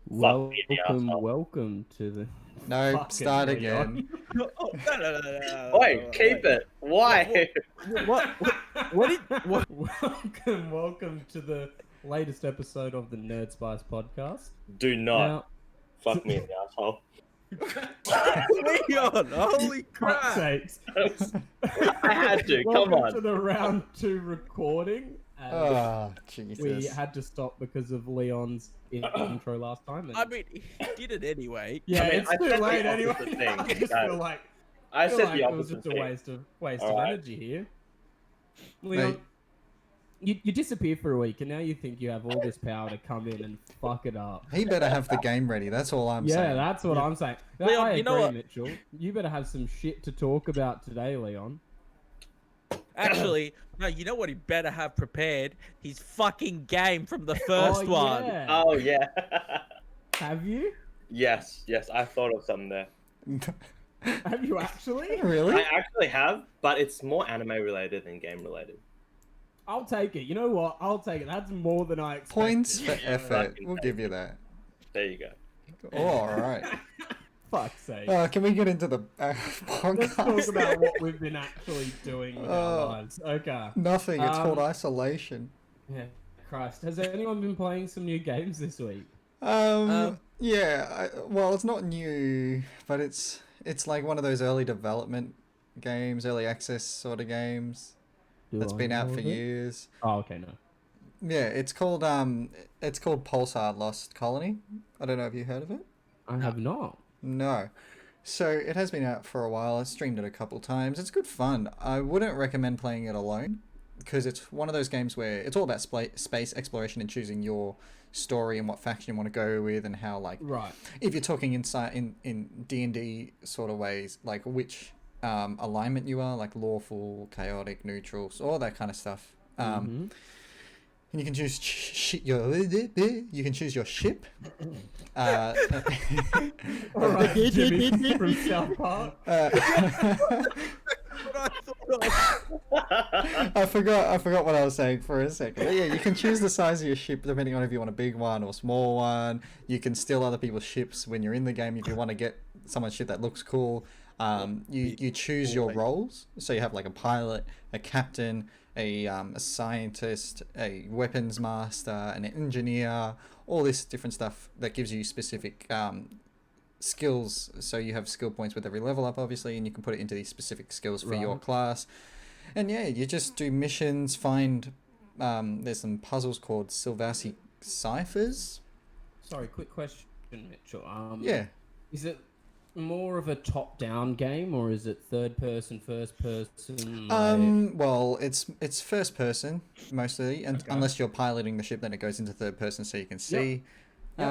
Fuck me in the Welcome, asshole. welcome to the. No, Fucking start Leon. again. Oh, no. Wait, keep it. Why? What did what? Welcome to the latest episode of the NerdSpice podcast. Do not Now, fuck me in the asshole. Leon, holy fuck's crap! sakes. I had to. Come Welcome to on. the round 2 recording. Oh, We Jesus. had to stop because of Leon's intro last time. And I mean, he did it anyway. yeah, I mean, it's I too said the late anyway. opposite thing. I just No. feel like, I said the it was opposite just a thing. waste of Alright. energy here. Leon, Mate. you disappear for a week and now you think you have all this power to come in and fuck it up. He better have the game ready. That's all I'm Yeah, saying. that's what I'm saying. Leon, I you know agree, what? Mitchell. You better have some shit to talk about today, Leon. Actually, no. You know what? He better have prepared his fucking game from the first one. Yeah. Oh, yeah. Have you? yes, I thought of something there. Have you actually? Really? I actually have, but it's more anime related than game related. I'll take it. You know what? I'll take it. That's more than I expected. Points for effort. Fucking We'll give you that. There you go. Oh, all right. Fuck's sake. Can we get into the Let's podcast? talk about what we've been actually doing with our lives. Okay. Nothing. It's called Um, isolation. Yeah. Christ. Has anyone been playing some new games this week? Yeah. Well, it's not new, but it's like one of those early development games, early access sort of games that's been out for years. Oh, okay, no. Yeah, it's called Pulsar Lost Colony. I don't know if you heard of it. I have not. No. So it has been out for a while. I streamed it a couple times. It's good fun. I wouldn't recommend playing it alone because it's one of those games where it's all about space exploration and choosing your story and what faction you want to go with and how, like, Right. if you're talking inside in D&D sort of ways, like which alignment you are, like lawful, chaotic, neutral, so all that kind of stuff. And you can choose you can choose your ship. All right, Jimmy from South Park. I forgot what I was saying for a second. But yeah, you can choose the size of your ship depending on if you want a big one or small one. You can steal other people's ships when you're in the game if you want to get someone's ship that looks cool. You choose your roles, so you have like a pilot, a captain, a scientist, a weapons master, an engineer, all this different stuff that gives you specific skills. So you have skill points with every level up, obviously, and you can put it into these specific skills for your class. And yeah, you just do missions, find there's some puzzles called Silvassi ciphers. Sorry, quick question, Mitchell. Yeah. Is it more of a top-down game, or is it third person, first person? Well, it's first person mostly, and unless you're piloting the ship, then it goes into third person so you can see. Yep.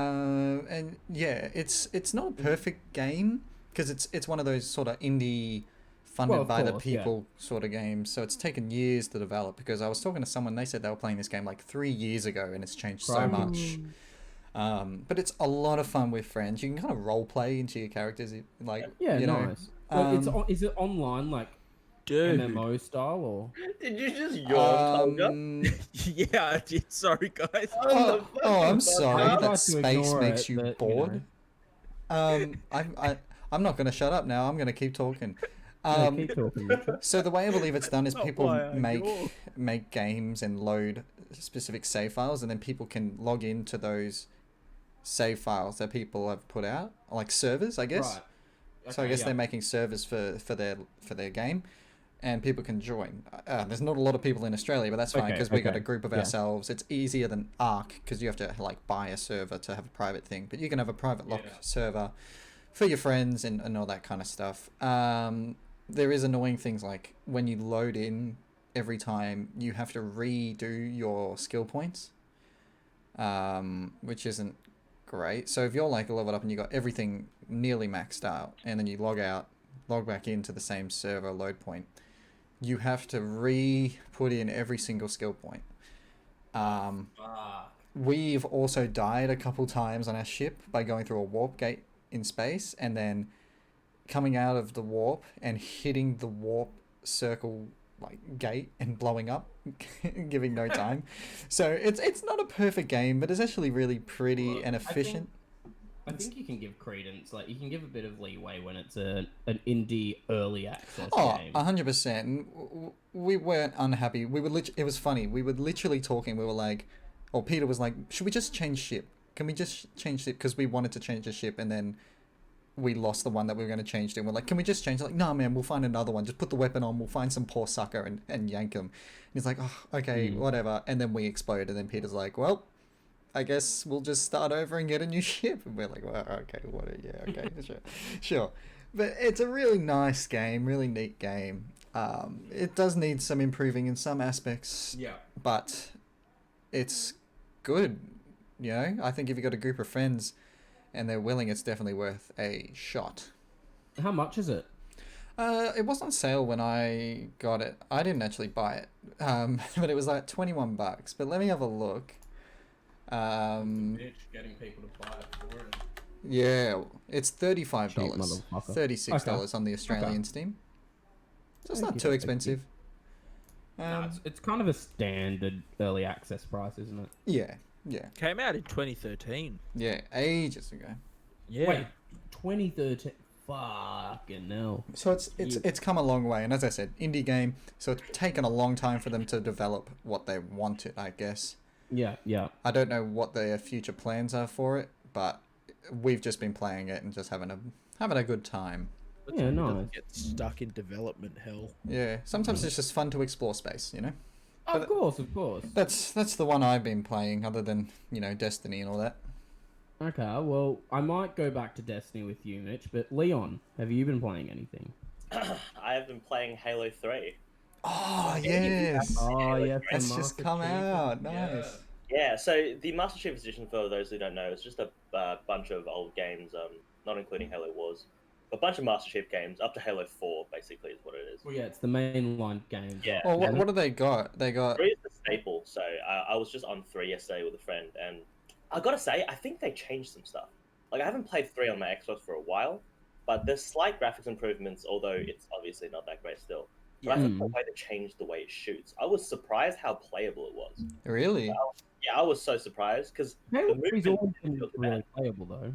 And yeah, it's not a perfect game because it's one of those sort of indie funded by the people sort of games. So it's taken years to develop because I was talking to someone, they said they were playing this game like 3 years ago and it's changed so much. But it's a lot of fun with friends. You can kind of role play into your characters, like nice. So is it online, like Dude. MMO style, or? Did you just yawn, Tonga? Yeah, I did. Sorry, guys. I'm sorry I'd that like to space ignore makes it, you but, you bored. I'm not going to shut up now. I'm going to keep talking. Keep talking, Mitchell. So the way I believe it's done is Not people why I make games and load specific save files, and then people can log into those save files that people have put out, like servers, I guess. Right. So I guess they're making servers for their game, and people can join. There's not a lot of people in Australia, but that's fine because we got a group of ourselves. It's easier than Arc because you have to like buy a server to have a private thing, but you can have a private lock server for your friends and all that kind of stuff. There is annoying things like when you load in every time you have to redo your skill points, which isn't great. So if you're like leveled up and you got everything nearly maxed out and then you log back into the same server load point, you have to put in every single skill point. We've also died a couple times on our ship by going through a warp gate in space and then coming out of the warp and hitting the warp circle like gate and blowing up, giving no time. So it's not a perfect game, but it's actually really pretty and efficient. I think you can give credence, like you can give a bit of leeway when it's an indie early access game. 100%. We weren't unhappy. We were it was funny. We were literally talking. We were like, or Peter was like, should we just change ship? Can we just change ship? Because we wanted to change the ship, and then we lost the one that we were going to change to. And we're like, can we just change it? Like, no, man, we'll find another one. Just put the weapon on. We'll find some poor sucker and yank him. And he's like, oh, okay, whatever. And then we explode. And then Peter's like, well, I guess we'll just start over and get a new ship. And we're like, well, okay, okay, sure. But it's a really nice game, really neat game. It does need some improving in some aspects. Yeah. But it's good. You know, I think if you've got a group of friends and they're willing, it's definitely worth a shot. How much is it? It was on sale when I got it. I didn't actually buy it, but it was like $21. But let me have a look. Bitch, getting people to buy it for it. Yeah, it's $35, motherfucker. $36 on the Australian Steam. So it's not too expensive. No, it's kind of a standard early access price, isn't it? Yeah. Came out in 2013. Yeah, ages ago. Yeah. Wait, 2013. Fucking hell. So it's come a long way, and as I said, indie game. So it's taken a long time for them to develop what they wanted, I guess. Yeah. I don't know what their future plans are for it, but we've just been playing it and just having a good time. Yeah, nice. Get stuck in development hell. Yeah, sometimes it's just fun to explore space, you know. Of course. That's the one I've been playing, other than Destiny and all that. Okay, well, I might go back to Destiny with you, Mitch, but Leon, have you been playing anything? I have been playing Halo 3. Oh yes. Oh yeah, It's just come out. Nice. Yeah, so the Master Chief Edition, for those who don't know, is just a bunch of old games, not including Halo Wars. A bunch of Master Chief games, up to Halo 4, basically, is what it is. Well, yeah, it's the mainline game. Yeah. Well, what do they got? They got 3 is the staple, so I was just on 3 yesterday with a friend, and I gotta say, I think they changed some stuff. Like, I haven't played 3 on my Xbox for a while, but there's slight graphics improvements, although it's obviously not that great still. But I think the way they changed the way it shoots, I was surprised how playable it was. really. I was so surprised, because Halo the 3's movement always been feels really bad. playable, though.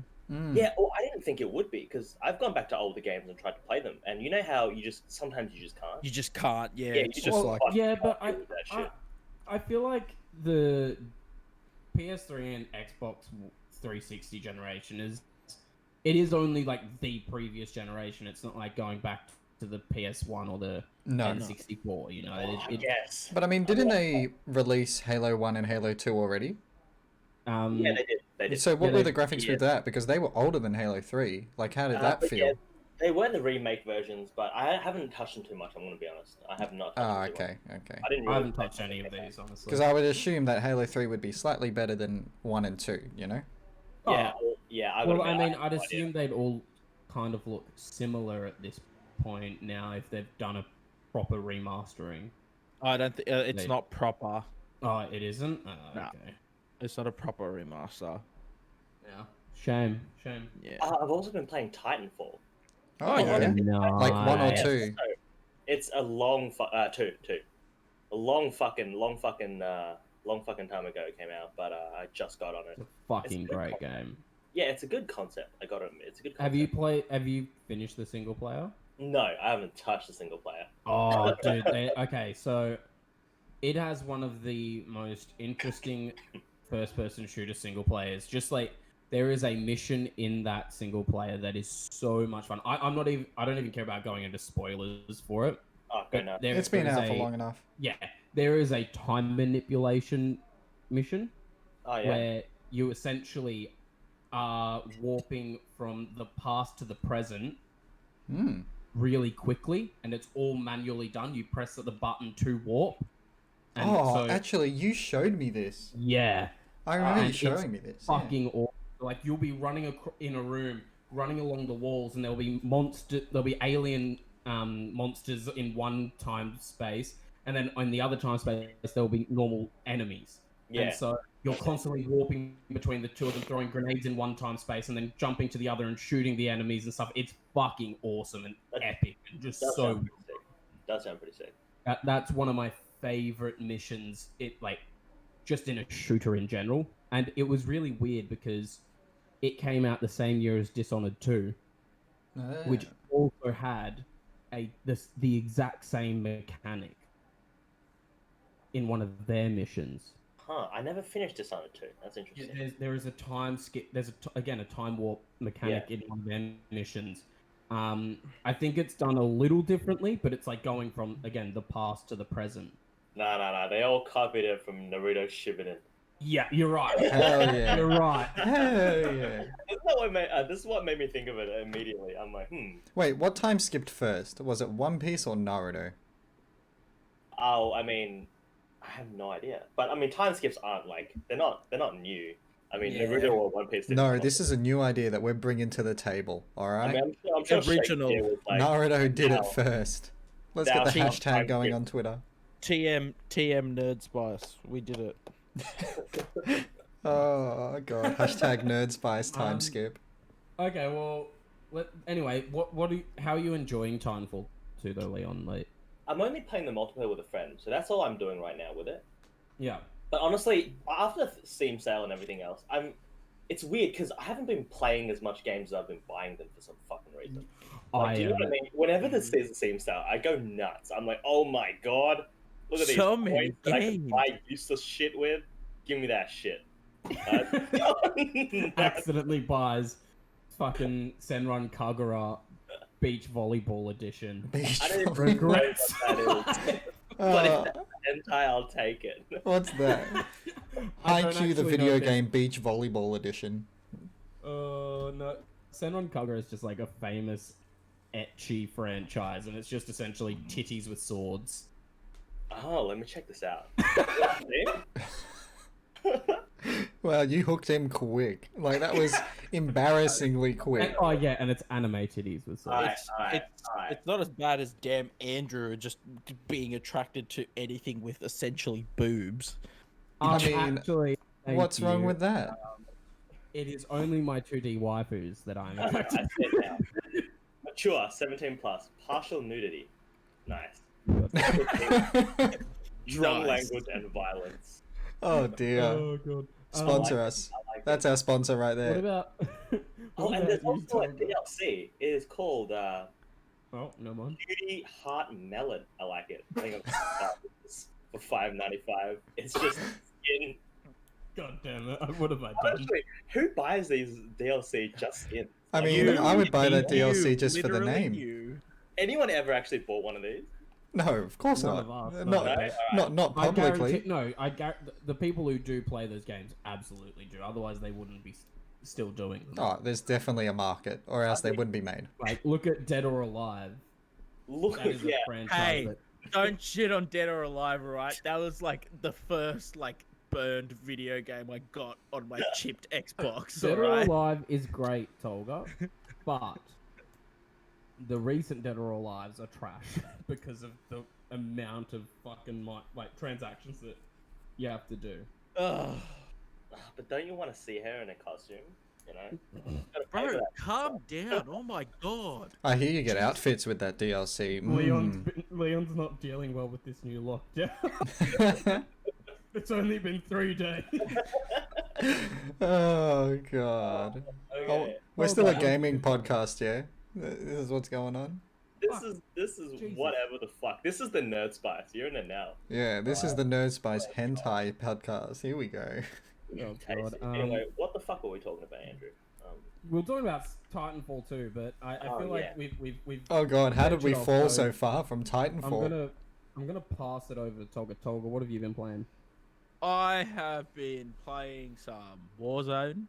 Yeah, well, I didn't think it would be, because I've gone back to older games and tried to play them, and you know how sometimes you just can't? You just can't. Yeah. Yeah, It's you just just like. can't. Yeah, but do that shit. I feel like the PS3 and Xbox 360 generation is only like the previous generation. It's not like going back to the PS1 or the N64. You know, I guess. But I mean, didn't they release Halo 1 and Halo 2 already? Yeah, they did. They did. So what Yeah, were the graphics yeah. with that? Because they were older than Halo 3. Like, how did that But feel? yeah, they were the remake versions, but I haven't touched them too much. I'm gonna be honest. I have not. Touched them too much. Okay. I didn't. I Really haven't play touched any of them. these, honestly. Because I would assume that Halo 3 would be slightly better than 1 and 2, you know? Yeah, yeah. Well, I mean, have I'd no idea. assume they'd all kind of look similar at this point now if they've done a proper remastering. I don't think it's They- not proper. Oh, it isn't? Oh, No. okay. It's not a proper remaster. Yeah. Shame. Yeah. I've also been playing Titanfall. Oh, yeah. yeah. No. Like 1 or Yeah, 2. so it's a long two. A long fucking time ago it came out, but I just got on it. It's a fucking It's a great good game. Yeah, it's a good concept. I gotta admit, it's a good Have concept. you finished the single player? No, I haven't touched a single player. Oh, dude. Okay, so it has one of the most interesting first-person shooter single players. Just like there is a mission in that single player that is so much fun. I don't even care about going into spoilers for it. Oh, good enough. It's been out for long enough. Yeah, there is a time manipulation mission Oh yeah. where you essentially are warping from the past to the present really quickly, and it's all manually done. You press the button to warp. And Actually, you showed me this. yeah, I remember you and showing me this. Yeah. fucking awesome. Like you'll be running in a room, running along the walls, and there'll be alien monsters in one time space, and then in the other time space there'll be normal enemies. Yeah. And so you're constantly warping between the two of them, throwing grenades in one time space, and then jumping to the other and shooting the enemies and stuff. It's fucking awesome and epic, and just Does so. sound pretty sick. Does sound pretty sick. That's one of my favorite missions. It like just in a shooter in general, and it was really weird because it came out the same year as Dishonored 2, which also had the exact same mechanic in one of their missions. Huh, I never finished Dishonored 2. That's interesting. There is a time skip. There's again a time warp mechanic in one of their missions. I think it's done a little differently, but it's like going from again the past to the present. Nah. They all copied it from Naruto Shippuden. Yeah, you're right. Hell yeah. You're right. Hell yeah. This is what made me think of it immediately. I'm like, Wait, what time skipped first? Was it One Piece or Naruto? Oh, I mean, I have no idea. But I mean, time skips aren't like they're not new. I mean, Yeah. Naruto or One Piece. No, this is a new idea that we're bringing to the table. All I right. mean, I'm sure Original. Shakespeare was like, Naruto did now- it first. Let's now get the time hashtag going skip. on Twitter. TM NerdSpice. We did it. Oh god. Hashtag NerdSpice time skip. Okay, well, anyway, how are you enjoying Titanfall 2 though, Leon? Like, I'm only playing the multiplayer with a friend, so that's all I'm doing right now with it. yeah. But honestly, after the Steam sale and everything else, it's weird because I haven't been playing as much games as I've been buying them for some fucking reason. Like, do you know what I mean? Whenever there's a Steam sale, I go nuts. I'm like, oh my god, look at these So many coins that I can games. buy useless shit with. Give me that shit. Accidentally buys fucking Senran Kagura Beach Volleyball Edition. Beach I don't even volleyball. know what that is. But if that's hentai, I'll take it. What's that? I don't Haikyuu, the actually know video if game Beach Volleyball Edition. No. Senran Kagura is just like a famous ecchi franchise, and it's just essentially titties with swords. Oh, let me check this out. Well, you hooked him quick. Like, that was embarrassingly quick. Oh yeah, and it's anime titties with swords. Alright. It's not as bad as damn Andrew just being attracted to anything with essentially boobs. I mean, Actually, thank What's wrong you. with that? It is only my 2D waifus that I'm I attracted see it now. Mature, 17 plus, partial nudity. Nice. Strong Nice. language and violence. Oh dear. Oh god. Sponsor like us. I like That's our sponsor right What there. about? Oh, what and there's about you, also a Tom? DLC. It is called Oh, no mind. Beauty Heart Melon. I like it. I think I'm gonna buy this for $5.95. It's just skin. God damn it! What have I done? Honestly, who buys these DLC just skins? I Like, mean, I would buy that You, DLC just for the literally name. you. anyone ever actually bought one of these? No, of course None not. of us, Not, no. Alright. not I publicly. guarantee, no, the people who do play those games absolutely do. Otherwise, they wouldn't be still doing them. Oh, there's definitely a market, or else they wouldn't be made. Like, look at Dead or Alive. Look That at is a franchise. Hey. that- Don't shit on Dead or Alive, alright? That was like the first burned video game I got on my chipped Xbox, Dead or alright? Alive is great, Tolga, but the recent Dead or Alives are trash because of the amount of fucking transactions that you have to do. Ugh. But don't you want to see her in a costume? You know? Gotta pay for Bro, that. calm down. Oh my god. I hear you get outfits with that DLC. Leon's not dealing well with this new lockdown. It's only been 3 days. Oh god. Okay. Oh, we're still a gaming podcast, yeah. This is what's going on. This is Jesus. whatever the fuck. This is the NerdSpice. You're in it now. Yeah, this is the NerdSpice Hentai podcast. Here we go. Oh, Tasty. God. Anyway, what the fuck were we talking about, Andrew? We were talking about Titanfall 2, but I Oh, feel like yeah. we've Oh god, how did we Mention of fall those. so far from Titanfall? I'm gonna pass it over to Tolga. Tolga, what have you been playing? I have been playing some Warzone,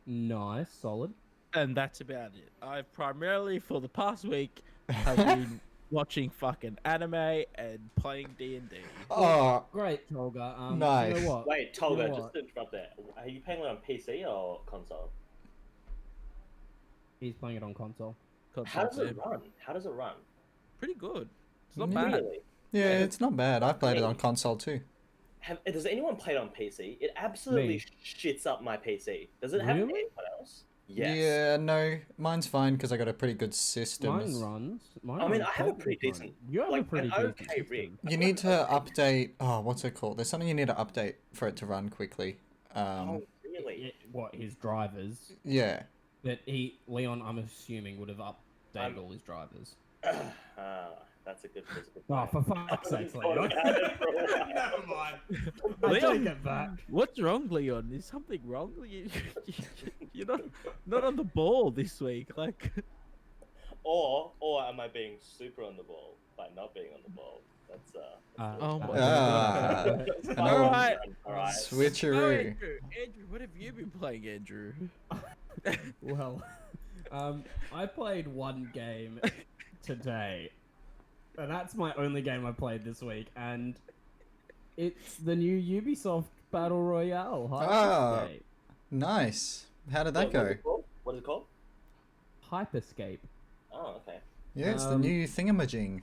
Nice, solid. and that's about it. I've primarily, for the past week, have been watching fucking anime and playing D&D. Oh, Great, Tolga. You Nice. know what? Wait, Tolga, You know just what? to interrupt there. Are you playing it on PC or console? He's playing it on console. How does it run? How does it run? Pretty good. It's not Yeah. bad. Really? yeah, it's not bad. I played it on console too. Does anyone play it on PC? It absolutely Me. shits up my PC. Does it have Really? anyone else? Yes. Yeah, no, mine's fine because I got a pretty good system. Mine runs. Mine I mean, runs I have a totally pretty fine. decent- You have a like, pretty an decent okay rig. system. You need to update. Oh, what's it called? There's something you need to update for it to run quickly. Oh, really? Really? What his drivers? Yeah. That Leon, I'm assuming, would have updated all his drivers. That's a good Oh, point. for fuck's sake, Thought Leon. about it for a while. Never mind. I Leon, take it back. What's wrong, Leon? Is something wrong? You're not on the ball this week. Like, Or am I being super on the ball by not being on the ball? That's oh my God. It's All fine, right. all right. oh, Switcheroo. Andrew, what have you been playing, Andrew? Well, I played one game today, and that's my only game I played this week, and it's the new Ubisoft Battle Royale. Ah. Hyperscape. Nice. How did that go? What is it called? Hyperscape. Oh, okay. Yeah, it's the new thingamajig.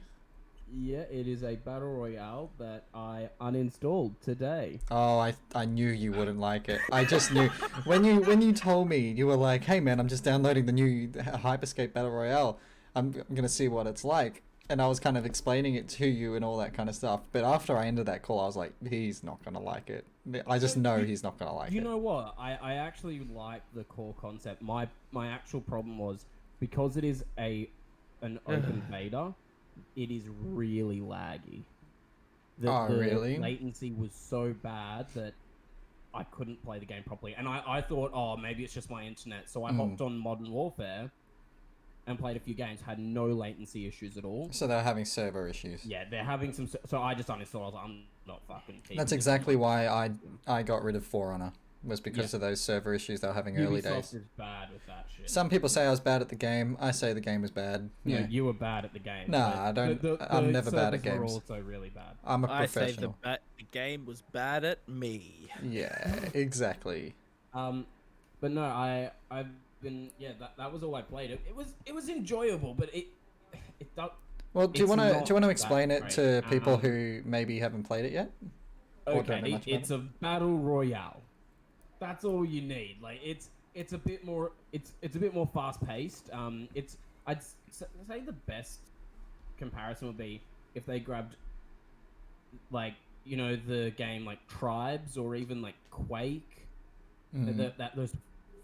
Yeah, it is a Battle Royale that I uninstalled today. Oh, I knew you wouldn't like it. I just knew when you told me, you were like, "Hey man, I'm just downloading the new Hyperscape Battle Royale. I'm gonna see what it's like." And I was kind of explaining it to you and all that kind of stuff. But after I ended that call, I was like, "He's not gonna like it. I just know he's not gonna like it." You know what? I actually like the core concept. My actual problem was because it is an open beta. It is really laggy. The Really? latency was so bad that I couldn't play the game properly. And I thought, oh, maybe it's just my internet. So I hopped on Modern Warfare and played a few games. Had no latency issues at all. So they're having server issues. Yeah, they're having some... So I just uninstalled. I was like, I'm not fucking keeping That's this exactly on. why I got rid of For Honor, was because Yeah. of those server issues they were having early Ubisoft days. is bad with that shit. Some people say I was bad at the game. I say the game was bad. No, Yeah. you were bad at the game. Nah, but I don't- The I'm never bad at servers were games. also really bad. I'm a I say professional. the game was bad at me. Yeah, exactly. But no, I've been that was all I played. It was enjoyable, but it don't. Well, do you It's want not to that explain it great. to people who maybe haven't played it yet? Or don't know Okay, much about it's a battle royale. That's all you need. Like it's a bit more a bit more fast paced. I'd say the best comparison would be if they grabbed like the game like Tribes or even like Quake, those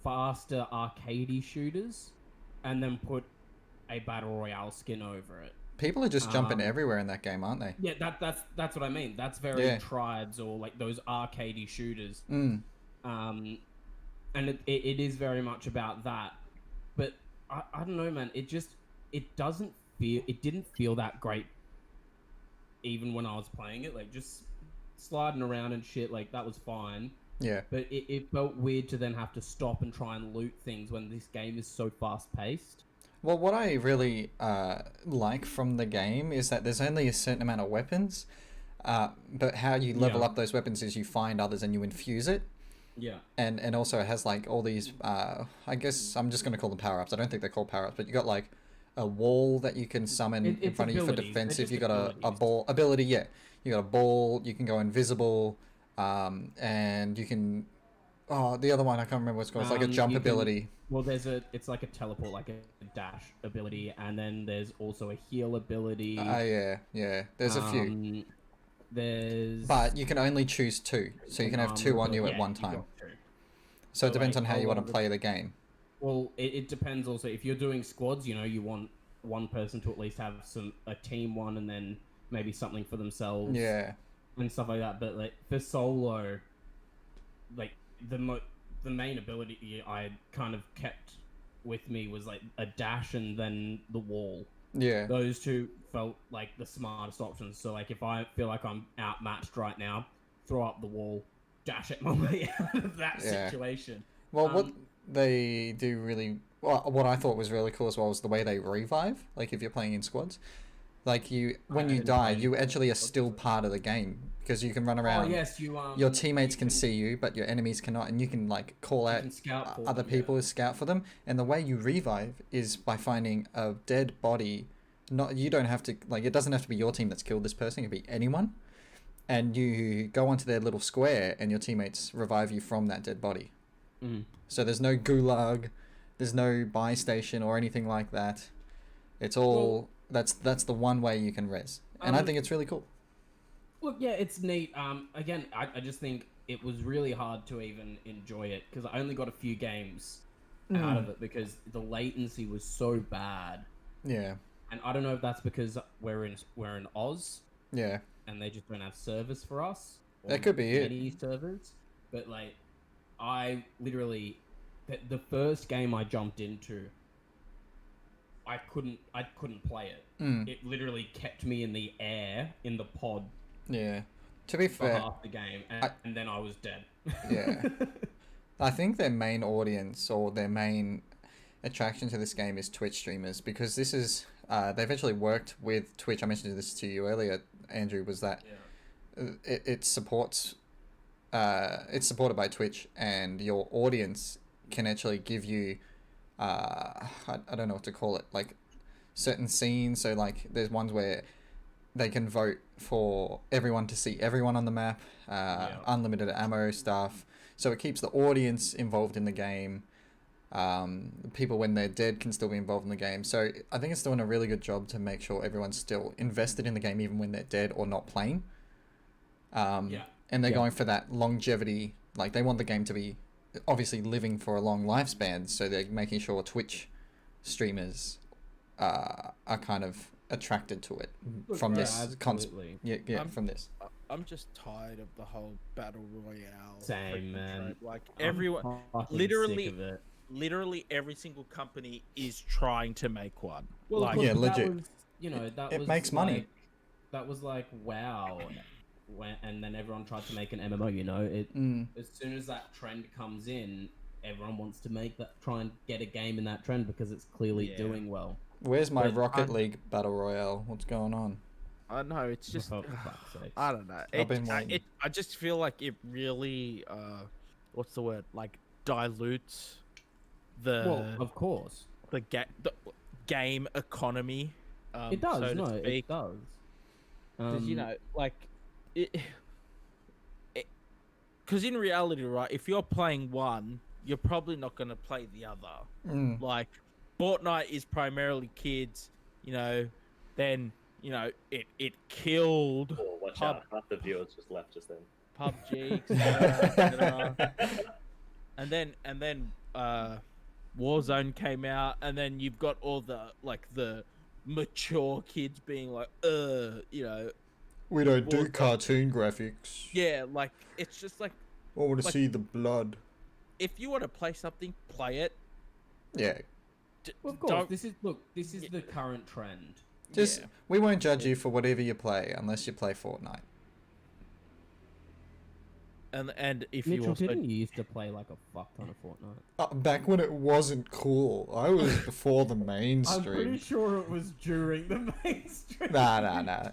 faster arcadey shooters, and then put a battle royale skin over it. People are just jumping everywhere in that game, aren't they? Yeah, that's what I mean. That's very Tribes or like those arcadey shooters. And it is very much about that. But I don't know, man. It didn't feel that great even when I was playing it. Like just sliding around and shit, like that was fine. Yeah. But it felt weird to then have to stop and try and loot things when this game is so fast paced. Well, what I really like from the game is that there's only a certain amount of weapons, but how you level up those weapons is you find others and you infuse it. Yeah. And also it has like all these, I guess I'm just going to call them power-ups. I don't think they're called power-ups, but you got like a wall that you can summon in front of you for defensive. You got a ball ability, yeah. You got a ball, you can go invisible, and you can... Oh, the other one, I can't remember what it's called. It's like a jump ability. Well, it's like a teleport, like a dash ability, and then there's also a heal ability. Yeah. There's a few. There's... But you can only choose two, so you can have two on you at one time. So it depends on how you want to play the game. Well, it depends also. If you're doing squads, you want one person to at least have a team one, and then maybe something for themselves. Yeah. And stuff like that. But like for solo, like the main ability I kind of kept with me was like a dash and then the wall. Yeah. Those two felt like the smartest options. So like if I feel like I'm outmatched right now, throw up the wall, dash it my way out of that situation. Well, what they do really... Well, what I thought was really cool as well was the way they revive. Like if you're playing in squads. Like when you die, you actually are still part of the game. Because you can run around. Oh, yes, your teammates can see you, but your enemies cannot, and you can like call out other people as scout for them. And the way you revive is by finding a dead body. You don't have to it doesn't have to be your team that's killed this person. It can be anyone, and you go onto their little square, and your teammates revive you from that dead body. So there's no gulag, there's no buy station or anything like that. It's all that's the one way you can res, and I think it's really cool. Look, yeah, it's neat. Again, I just think it was really hard to even enjoy it because I only got a few games out of it because the latency was so bad. Yeah. And I don't know if that's because we're in Oz Yeah. and they just don't have servers for us. Or That could be it. many servers, but like I literally the first game I jumped into, I couldn't play it. It literally kept me in the air in the pod Yeah. To be for fair, half the game, and then I was dead. Yeah. I think their main audience or their main attraction to this game is Twitch streamers because this is they've actually worked with Twitch. I mentioned this to you earlier, Andrew. Was that it supports it's supported by Twitch, and your audience can actually give you I don't know what to call it, like certain scenes. So like there's ones where they can vote for everyone to see everyone on the map, unlimited ammo stuff. So it keeps the audience involved in the game. People when they're dead can still be involved in the game. So I think it's doing a really good job to make sure everyone's still invested in the game even when they're dead or not playing. And they're going for that longevity. Like they want the game to be obviously living for a long lifespan. So they're making sure Twitch streamers are kind of attracted to it from this absolutely. from this. I'm just tired of the whole battle royale. Same, man. Like I'm everyone, fucking literally, sick of it. literally every single company is trying to make one. Well, like, yeah, that legit. was, that It was makes money. like- that was like wow, and then everyone tried to make an MMO. As soon as that trend comes in, everyone wants to try and get a game in that trend because it's clearly doing well. Where's my But Rocket League battle royale? What's going on? I know it's just For fuck's sake. I don't know. I've been waiting. I just feel like it really what's the word, like dilutes Well, of course. the game economy. It does. so to No, speak. it does. Because like because in reality, right, if you're playing one, you're probably not going to play the other. Like Fortnite is primarily kids, then it killed Oh, watch out! Half the viewers just left just then. PUBG, etc. and then Warzone came out, and then you've got all the mature kids being like, We don't do Warzone. cartoon graphics. yeah, like it's just like I want to Like- see the blood. if you want to play something, play it. Yeah. Well, of course, Don't- this is the current trend. Just Yeah. we won't judge you for whatever you play unless you play Fortnite. And if Mitchell, you also didn't you used to play like a fuck ton of Fortnite? Back when it wasn't cool. I was before the I'm pretty mainstream. sure it was during the mainstream. Nah.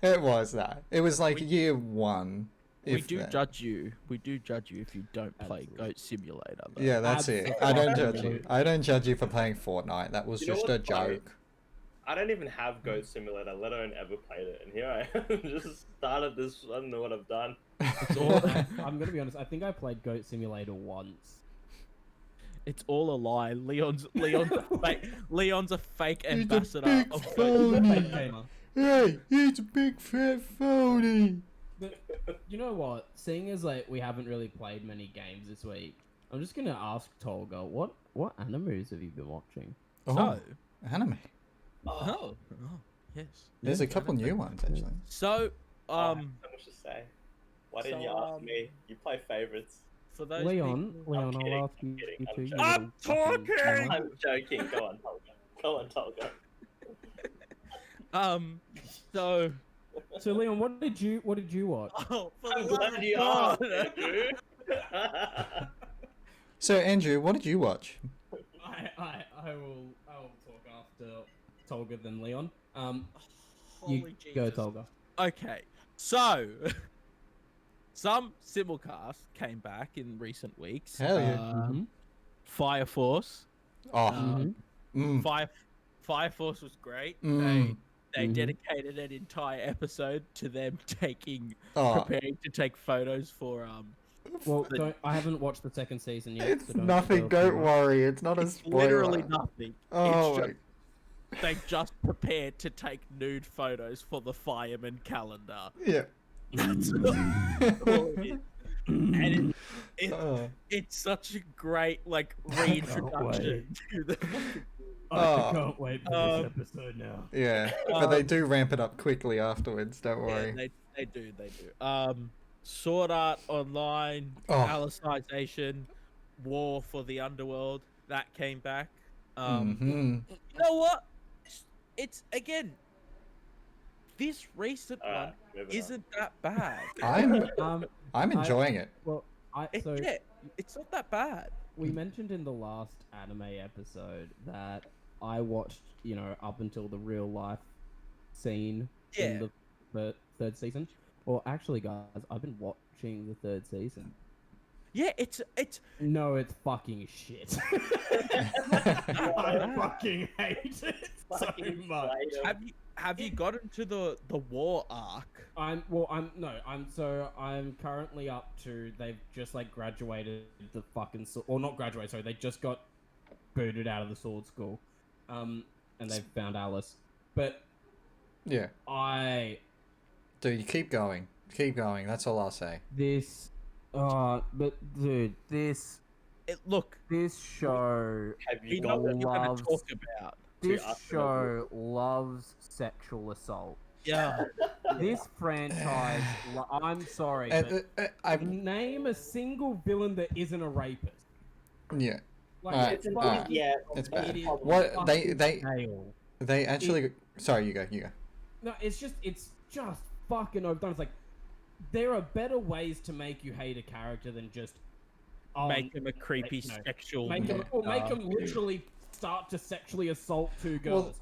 It was that. It was like year one. we if do that. judge you. We do judge you if you don't play Absolutely. Goat Simulator. Though. Yeah, that's it. I don't judge you. Absolutely. I don't judge you for playing Fortnite. That was You know just a what's funny? joke. I don't even have Goat Simulator, let alone ever played it. And here I am, just started this. I don't know what I've done. I'm gonna be honest. I think I played Goat Simulator once. It's all a lie. Leon's a fake. Leon's a fake He's a ambassador big of phony. Fake gamer. Hey, he's a big fat phony. But you know what? Seeing as like we haven't really played many games this week, I'm just gonna ask Tolga, what animes have you been watching? Oh, anime. Oh, yes. There's a couple new ones actually. So, I have so much to say. Why didn't you So, ask me? You play favorites. for those Leon, I'm I'll kidding, ask I'm you. kidding, you two, I'm you joking. little I'm fucking talking! cunt. I'm joking. Go on, Tolga. Go on, Tolga. So, So Leon, what did you watch? oh, for I'm the love glad of you God. asked, dude. So Andrew, what did you watch? I will talk after Tolga than Leon. You Holy go, Jesus. Tolga. Okay, so some simulcasts came back in recent weeks. Hell yeah. Mhm. Fire Force. Oh, Mhm. Fire Force was great. Mm. They Mhm. dedicated an entire episode to them Oh. preparing to take photos for Well, I haven't watched the second season yet. It's so don't nothing. spoil too Don't much. worry. It's not a spoiler. literally nothing. Oh, It's just, they just prepared to take nude photos for the fireman calendar. yeah. That's all it is. and it Oh. it's such a great like reintroduction to the fucking Oh. can't wait for Um, this episode now. Yeah, but they do ramp it up quickly afterwards. Don't yeah, worry. they do. Sword Art Online, Oh. Alicization, War for the Underworld that came back. Hmm. You know what? It's again. This recent one moving on. isn't that bad. I'm enjoying it. Well, Yeah, it's not that bad. we mentioned in the last anime episode that I watched, up until the real life scene in the third season. Well, actually, guys, I've been watching the third season. Yeah, it's No, it's fucking shit. I fucking hate it so Fucking much. Slayer. have you gotten to the war arc? I'm currently up to, they've just like graduated the fucking or not graduated, sorry, they just got booted out of the sword school, and they've found Alice. But Yeah, dude, you keep going. That's all I'll say. this this show Have We you know got what you're going loves to talk about. this ask show loves sexual assault. Yeah, This franchise, I'm sorry, And, but name a single villain that isn't a rapist. yeah, Like, Alright, it's alright. fucking- Yeah, it's it bad. is What fucking they stale. they actually. Sorry, you go. No, it's just fucking overdone. It's like there are better ways to make you hate a character than just make him a creepy sexual. make him literally start to sexually assault two Well, girls.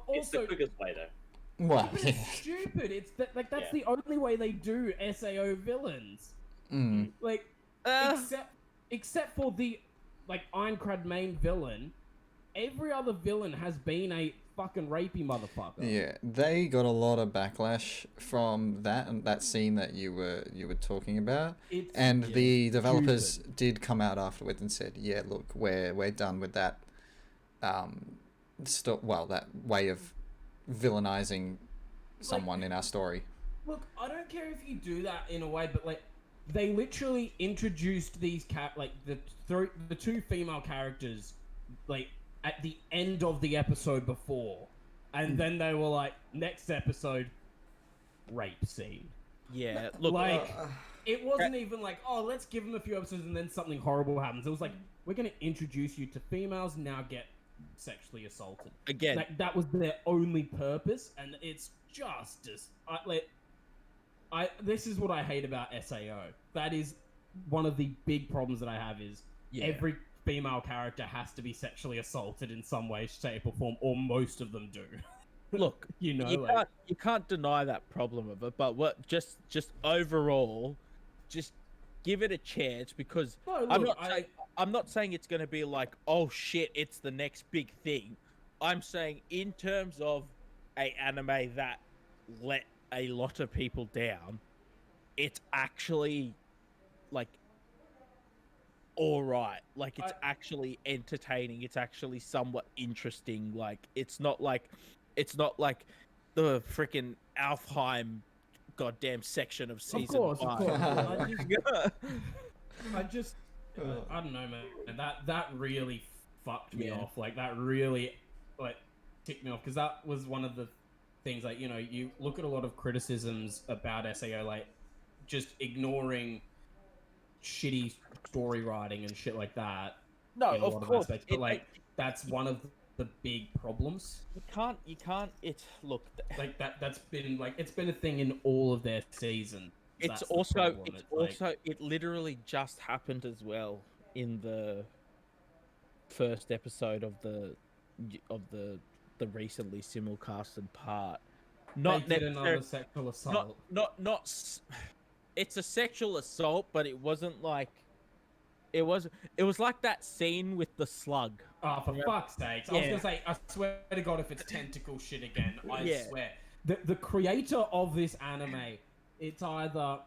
it's the Also, quickest way though. Well, but it's stupid. It's that's Yeah. the only way they do SAO villains. mm, Like except for the Ironclad main villain, every other villain has been a fucking rapey motherfucker. yeah, they got a lot of backlash from that scene that you were talking about. And the developers did come out afterwards and said, "Yeah, look, we're done with that. That way of villainizing someone in our story." Look, I don't care if you do that in a way, but they literally introduced these the two female characters at the end of the episode before, and then they were like, next episode, rape scene. Yeah, look, It wasn't even like, oh, let's give them a few episodes and then something horrible happens. It was like, we're gonna introduce you to females, now get sexually assaulted. again, That was their only purpose, and it's just this is what I hate about SAO. That is one of the big problems that I have is every female character has to be sexually assaulted in some way, shape, or form, or most of them do. look, you can't deny that problem of it. But just overall, just give it a chance because I'm not saying it's going to be like, oh shit, it's the next big thing. I'm saying in terms of a anime that let a lot of people down, it's actually all right. It's actually entertaining. It's actually somewhat interesting. It's not like the freaking Alfheim goddamn section of season 5. Of course. I don't know, man. That really fucked me off. That really ticked me off because that was one of the things. You look at a lot of criticisms about SAO, just ignoring shitty story writing and shit like that. No, in a of lot course. Aspects, but that's one of the big problems. You can't. It's look. That's been it's been a thing in all of their seasons. It's it literally just happened as well in the first episode of the recently simulcasted part. Not they did another sexual assault. It's a sexual assault, but it wasn't like it was like that scene with the slug. Oh, for fuck's sakes. I was gonna say, I swear to God, if it's tentacle shit again, I swear. The creator of this anime, it's either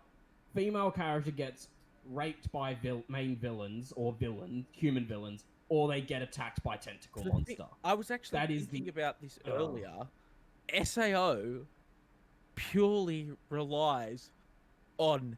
female character gets raped by main villains or human villains, or they get attacked by tentacle monster. I was actually thinking about this earlier. SAO purely relies on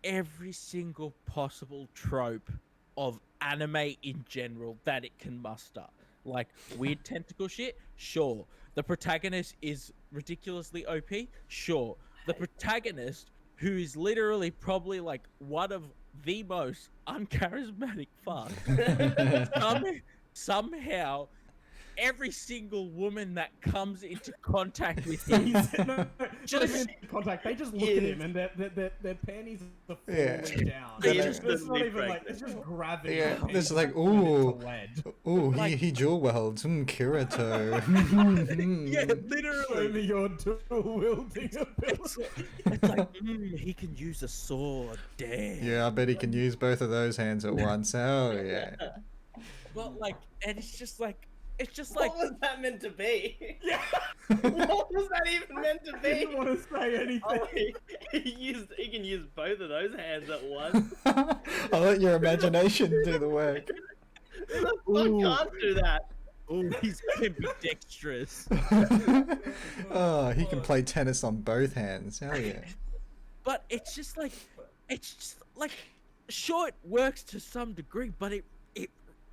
every single possible trope of anime in general that it can muster. Like weird tentacle shit, sure. The protagonist is ridiculously OP, sure. The protagonist, who is literally probably like one of the most uncharismatic fuck, somehow every single woman that comes into contact with him just contact. They just look at him and their panties are falling down. It's not even like it's just gravity. Yeah, it's like ooh, Like- he dual welds, Kirito. Yeah, literally. Show me your dual wielding ability. It's like he can use a sword. Damn. Yeah, I bet he can use both of those hands at once. Hell yeah. But like, and it's just like. What was that meant to be? Yeah. What was that even meant to I be? didn't want to say anything. Oh, he can use both of those hands at once. I'll let your imagination do the work. Who the fuck can't do that? Oh, he's ambidextrous. Oh, he can play tennis on both hands. Hell yeah. But sure, it works to some degree, but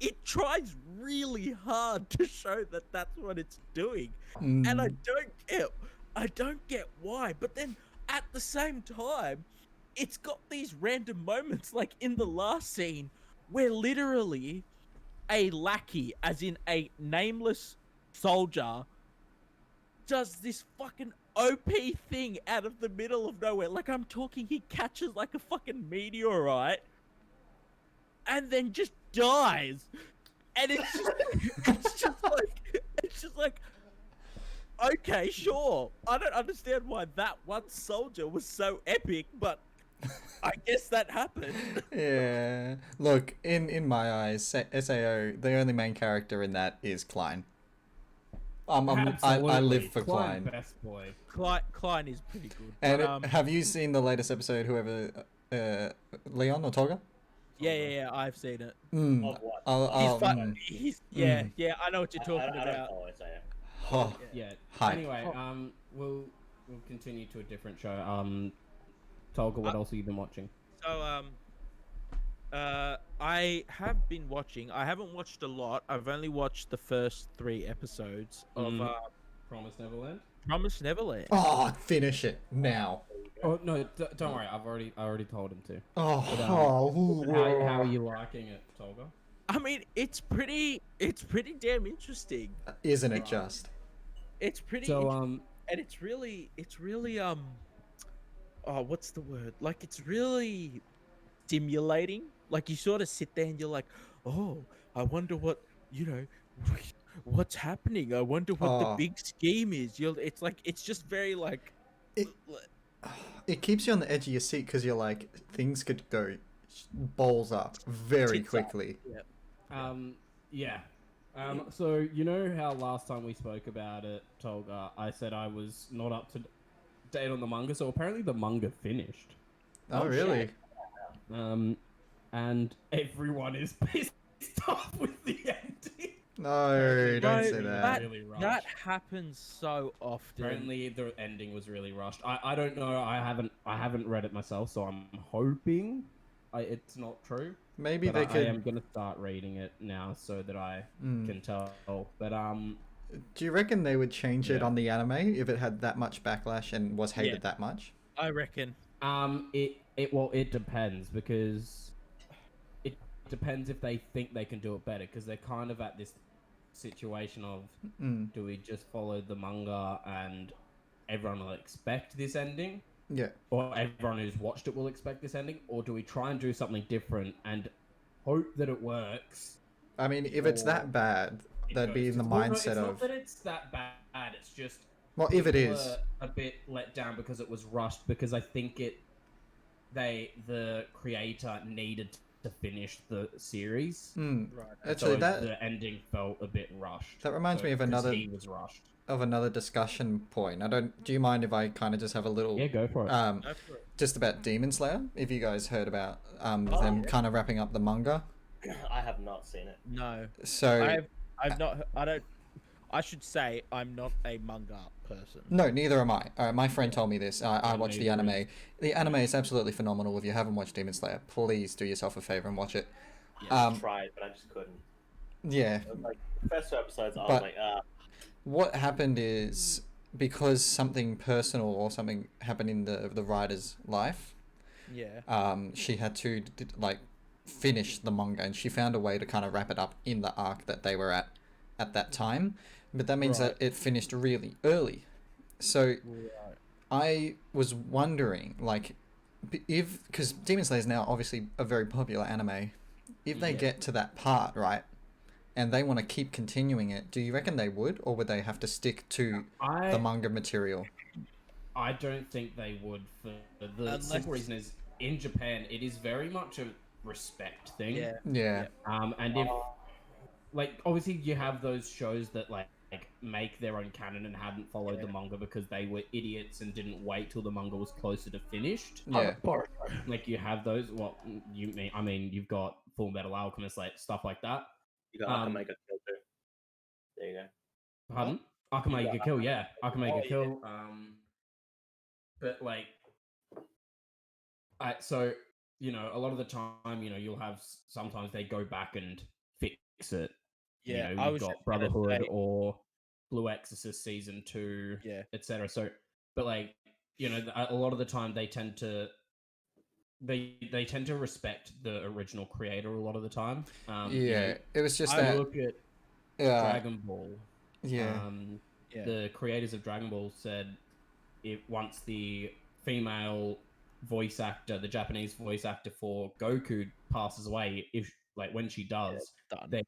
it tries really hard to show that that's what it's doing, and I don't get why. But then at the same time, it's got these random moments, like in the last scene, where literally a lackey, as in a nameless soldier, does this fucking OP thing out of the middle of nowhere. Like, I'm talking, he catches like a fucking meteorite and then just dies. And it's just like okay, sure. I don't understand why that one soldier was so epic, but I guess that happened. Yeah. Look, in my eyes, SAO, the only main character in that is Klein. I live for Klein. Best boy. Klein is pretty good. And But, have you seen the latest episode? Whoever, Leon or Toga? yeah, I've seen it. Of what? He's fun. Yeah, I know what you're talking I don't about. follow SAO. Oh, Yeah. Hype. Anyway, we'll continue to a different show. Tolga, what else have you been watching? So, I have been watching. I haven't watched a lot. I've only watched the first 3 episodes of Promise Neverland. Promise Neverland. oh, finish it now. Oh no, don't worry. I already told him to. Oh, How are you liking it, Tolga? I mean, it's pretty damn interesting. Isn't it just? It's pretty. So and it's really oh, what's the word? Like, it's really stimulating. Like, you sort of sit there and you're like, oh, I wonder what, what's happening. I wonder what the big scheme is. It's just very like. It keeps you on the edge of your seat because you're like, things could go balls up very Tits up. quickly. Yeah. So you know how last time we spoke about it, Tolga, I said I was not up to date on the manga. So apparently the manga finished. Oh, really? And everyone is pissed off with the ending. No, don't say that. Really rushed. That happens so often. Apparently the ending was really rushed. I don't know. I haven't read it myself, so I'm hoping it's not true. Maybe But they I could. am gonna start reading it now so that I can tell. But Do you reckon they would change it Yeah. on the anime if it had that much backlash and was hated Yeah. that much? I reckon. it depends, because it depends if they think they can do it better, because they're kind of at this situation of do we just follow the manga and everyone will expect this ending, Yeah. or everyone who's watched it will expect this ending, or do we try and do something different and hope that it works? I mean, if it's that bad, they'd be in the mindset it's of. not that it's that bad, it's just Well, if it people is. are a bit let down because it was rushed, because I think the creator needed to finish the series. Right. Actually, So that the ending felt a bit rushed. that reminds me of 'cause another he was rushed. discussion point. Do you mind if I kind of just have a little Yeah, go for it. Go for it. just about Demon Slayer? If you guys heard about them kind of wrapping up the manga. I have not seen it. No. So I've not. I should say I'm not a manga person. No, neither am I. My friend told me this. I Yeah, watched the neither anime. The anime is absolutely phenomenal. If you haven't watched Demon Slayer, please do yourself a favor and watch it. I tried, but I just couldn't. Yeah, It was like the first 2 episodes, I was But- like, what happened is because something personal or something happened in the writer's life, Yeah. she had to like finish the manga, and she found a way to kind of wrap it up in the arc that they were at that time. But that means Right. that it finished really early. So Right. I was wondering, like, if because Demon Slayer is now obviously a very popular anime, if they Yeah. get to that part right, and they want to keep continuing it, do you reckon they would, or would they have to stick to the manga material? I don't think they would. For the Unless- simple reason is in Japan, it is very much a respect thing. Yeah. Yeah, And if like obviously you have those shows that like make their own canon and hadn't followed the manga because they were idiots and didn't wait till the manga was closer to finished. yeah, Like you have those. What you mean? I mean, you've got Full Metal Alchemist, like stuff like that. you got Akame ga Kill too. There you go. Pardon? Akame ga Kill, yeah. Akame Oh, ga Kill. But like, so you know, a lot of the time, you know, you'll have sometimes they go back and fix it. Yeah. You know, I you've was got just gonna Brotherhood say- or Blue Exorcist season 2, Yeah. etc. So, but like, you know, a lot of the time they tend to they tend to respect the original creator a lot of the time. You yeah. know, It was just I that. look at Yeah, Dragon Ball. yeah, Yeah. The creators of Dragon Ball said if once the female voice actor, the Japanese voice actor for Goku passes away, if like when she does, Done. they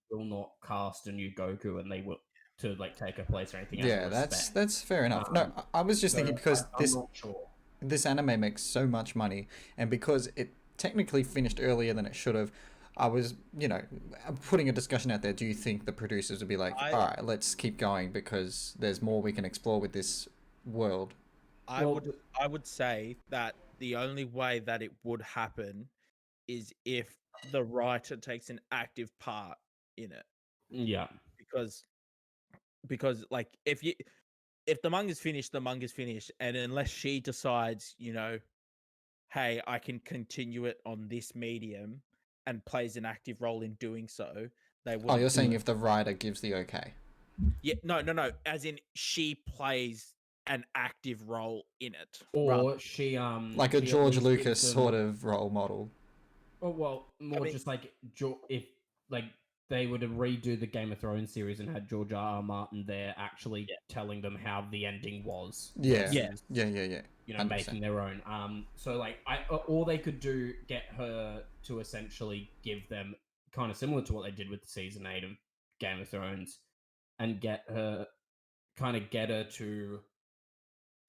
will not cast a new Goku, and they will to like take her place or anything. yeah. as a respect. That's fair enough. No, I was just So thinking because I'm not sure. this anime makes so much money, and because it technically finished earlier than it should have, I was, putting a discussion out there. Do you think the producers would be like, all right, let's keep going because there's more we can explore with this world? I Well, would say that the only way that it would happen is if the writer takes an active part in it. Yeah. Because like if the manga's finished, the manga's finished, and unless she decides, hey, I can continue it on this medium and plays an active role in doing so, they would. Oh, you're saying if the writer gives the okay? Yeah, no, as in she plays an active role in it. Or she Like a she at George least gives Lucas them- sort of role model. Oh well, more mean- just like if like they were to redo the Game of Thrones series and had George R. R. Martin there actually telling them how the ending was. Yeah. versus, Yeah. You know, 100%. making their own. So like or they could get her to essentially give them kind of similar to what they did with season 8 of Game of Thrones, and get her to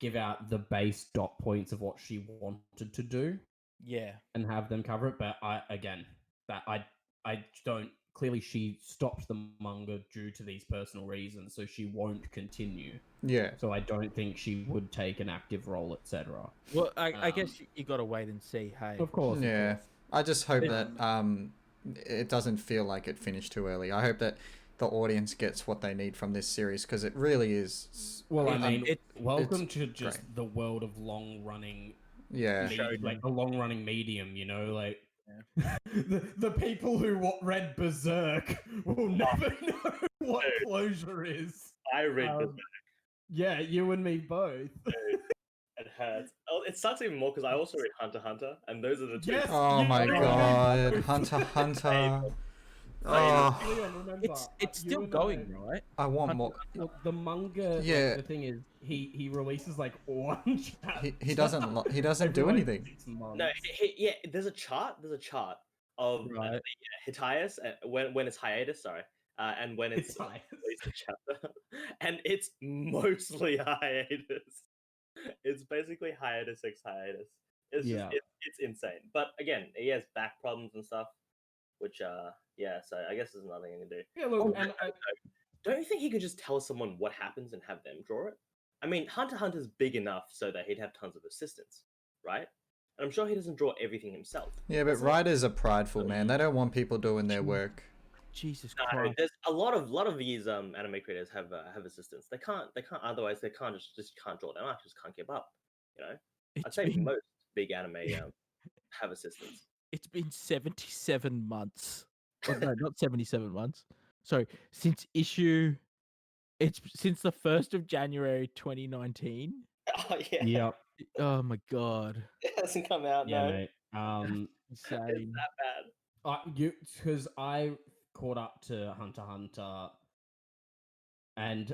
give out the base dot points of what she wanted to do Yeah. and have them cover it. But I don't. Clearly, she stopped the manga due to these personal reasons, so she won't continue. Yeah. So I don't think she would take an active role, etc. Well, I guess you got to wait and see. Hey. Of course. Yeah. Of course. I just hope that it doesn't feel like it finished too early. I hope that the audience gets what they need from this series because it really is. Well, I mean, welcome it's to just great. the world of long-running, Yeah. like a long-running medium. You know, like the people who read Berserk will never know what closure is. I read this. Yeah, you and me both. It hurts. Oh, it sucks even more because I also read Hunter x Hunter, and those are the two. Yes. Oh You my and me god, both. Hunter x Hunter. Oh. Leon, remember, It's you still and going, right? I want more. Well, the manga. Yeah. Like, the thing is, he releases like one chapter. He doesn't do every, like, anything. 6 months. No, there's a chart. There's a chart of Right. the hiatus when it's hiatus. Sorry, and when it's Hiatus. released a chapter, and it's mostly hiatus. It's basically hiatus. It's Yeah. just it's insane. But again, he has back problems and stuff, which So I guess there's nothing I can do. Yeah, look, and Don't you think he could just tell someone what happens and have them draw it? I mean, Hunter x Hunter's big enough so that he'd have tons of assistants, right? And I'm sure he doesn't draw everything himself. Yeah, but writers are prideful, man. They don't want people doing their work. Jesus No, Christ. there's a lot of these anime creators have assistants. They can't otherwise they can't just can't draw them out, just can't keep up. You know, I'd It's say been most big anime have assistants. it's been 77 months. Oh, no, not 77 months. Sorry, since since the 1st of January 2019. Oh yeah, Yep. Oh my god. it hasn't come out. Yeah, No, mate. it's Insane. that bad. Because I caught up to Hunter x Hunter, and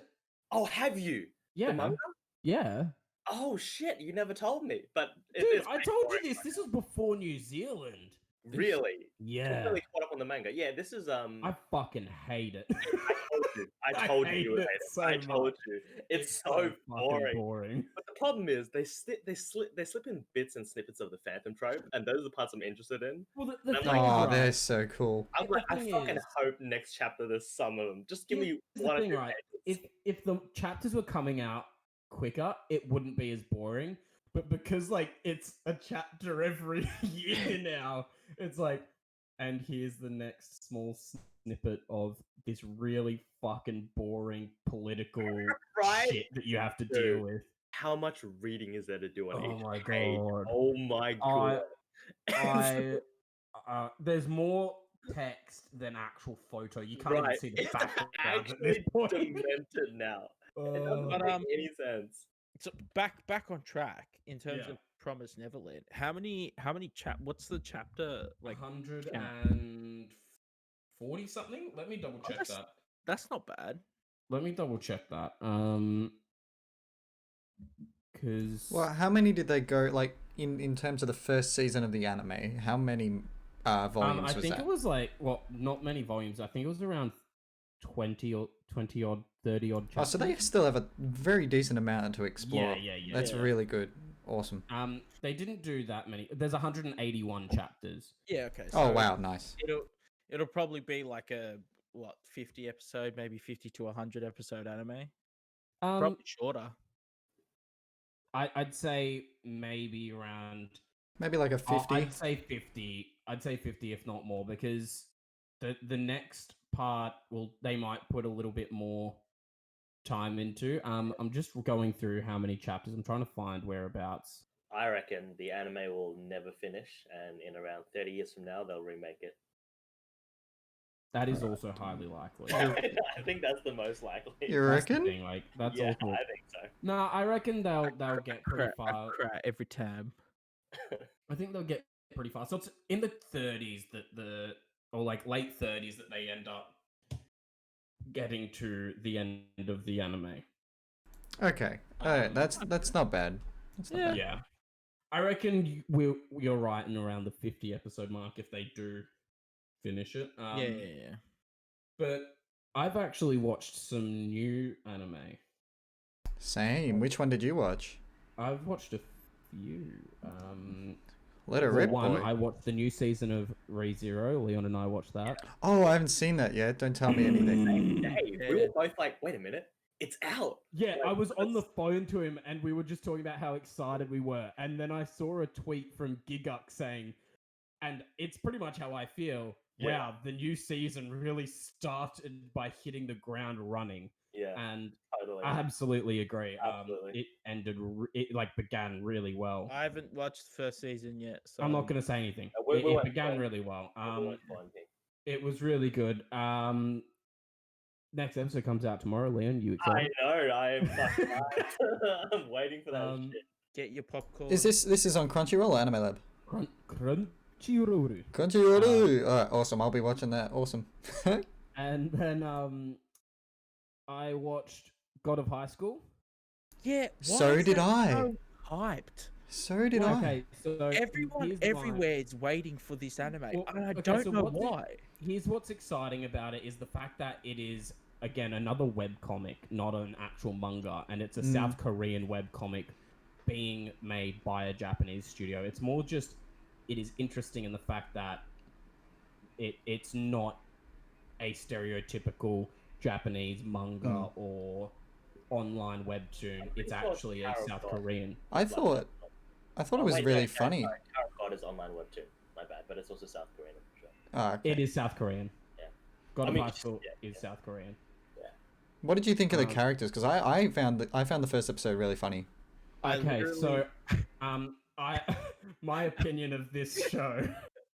Oh, have you? yeah, The manga? yeah. Oh shit, you never told me. But Dude, it's I pretty told boring. you this. This was before New Zealand. Really? Yeah. Completely caught up on the manga. Yeah, this is I fucking hate it. I told you. I I told you hate you would it hate it. so I told much. you. It's so fucking boring. boring. But the problem is they slip in bits and snippets of the Phantom trope, and those are the parts I'm interested in. Well, the I'm thing like, is, Oh, right, they're so cool. I'm the like, I thing fucking is- hope next chapter there's some of them. Just give me here's one the or thing, two right? pages. If the chapters were coming out quicker, it wouldn't be as boring. But because like it's a chapter every year now, it's like, and here's the next small snippet of this really fucking boring political Right? shit that you have to Dude. deal with. How much reading is there to do on Oh each my page? god. Oh my god. There's more text than actual photo. You can't even Right. see the It's background at this actually point. demented now. It doesn't But, make any sense. So back on track in terms Yeah. of Promised Neverland. What's the chapter like? 140 something. Let me double check that's- that. That's not bad. Let me double check that. Because Well, how many did they go like in terms of the first season of the anime? How many volumes I was think that? it was like not many volumes. I think it was around 20 odd, 30 odd Oh, chapters. so they still have a very decent amount to explore. Yeah. That's really good. Awesome. They didn't do that many. There's 181 chapters. Yeah. Okay. Oh so wow, nice. It'll probably be like a 50 episode, maybe 50 to 100 episode anime. Probably shorter. I'd say maybe around. Maybe like a 50. I'd say 50. I'd say 50, if not more, because the next part they might put a little bit more time into. I'm just going through how many chapters. I'm trying to find whereabouts. I reckon the anime will never finish, and in around 30 years from now, they'll remake it. That is also highly likely. I think that's the most likely. You That's the reckon? thing, like that's Yeah, awful. I think so. No, I reckon they'll get pretty I far. cry every time. I think they'll get pretty far. So it's in the 30s or like late 30s that they end up getting to the end of the anime. Okay. Alright, that's not bad. That's not bad. Yeah. I reckon you're right in around the 50 episode mark if they do finish it. Yeah. But I've actually watched some new anime. Same. Which one did you watch? I've watched a few. Let it For rip, one, boy. I watched the new season of ReZero. Leon and I watched that. Oh, I haven't seen that yet. Don't tell me anything. Hey, we were both like, wait a minute, it's out. Yeah, Like, I was on the that's- phone to him and we were just talking about how excited we were. And then I saw a tweet from Giguk saying, and it's pretty much how I feel. Yeah. Wow, the new season really started by hitting the ground running. Yeah, And totally. I absolutely agree. Absolutely. It began really well. I haven't watched the first season yet, so I'm not going to say anything. We It won't began spoil. really well. We won't spoil anything. It was really good. Next episode comes out tomorrow. Leon, you I excited? know. I am fucking hyped. I'm waiting for that shit. get your popcorn. Is this is on Crunchyroll or Anime Lab? Crunchyroll. Crunchyroll. Alright, awesome. I'll be watching that. Awesome. And then I watched God of High School. Yeah. So is did that I. so hyped. So did I. Okay, so Everyone here's why. everywhere is waiting for this anime, Well, and I okay, don't so know what's why. Here's what's exciting about it is the fact that it is again another webcomic, not an actual manga, and it's a South Korean webcomic being made by a Japanese studio. It's more just it is interesting in the fact that it's not a stereotypical Japanese manga or online webtoon. It's sure it's actually a Carol South God. Korean. I thought it Oh, was wait, really no, funny. sorry, Carrot God is online webtoon. My bad, but it's also South Korean, I'm sure. Oh, okay. It is South Korean. God I of mean, High School yeah, is South Korean. What did you think of the Um, characters? Because I found the first episode really funny. I Okay, so literally- I my opinion of this show.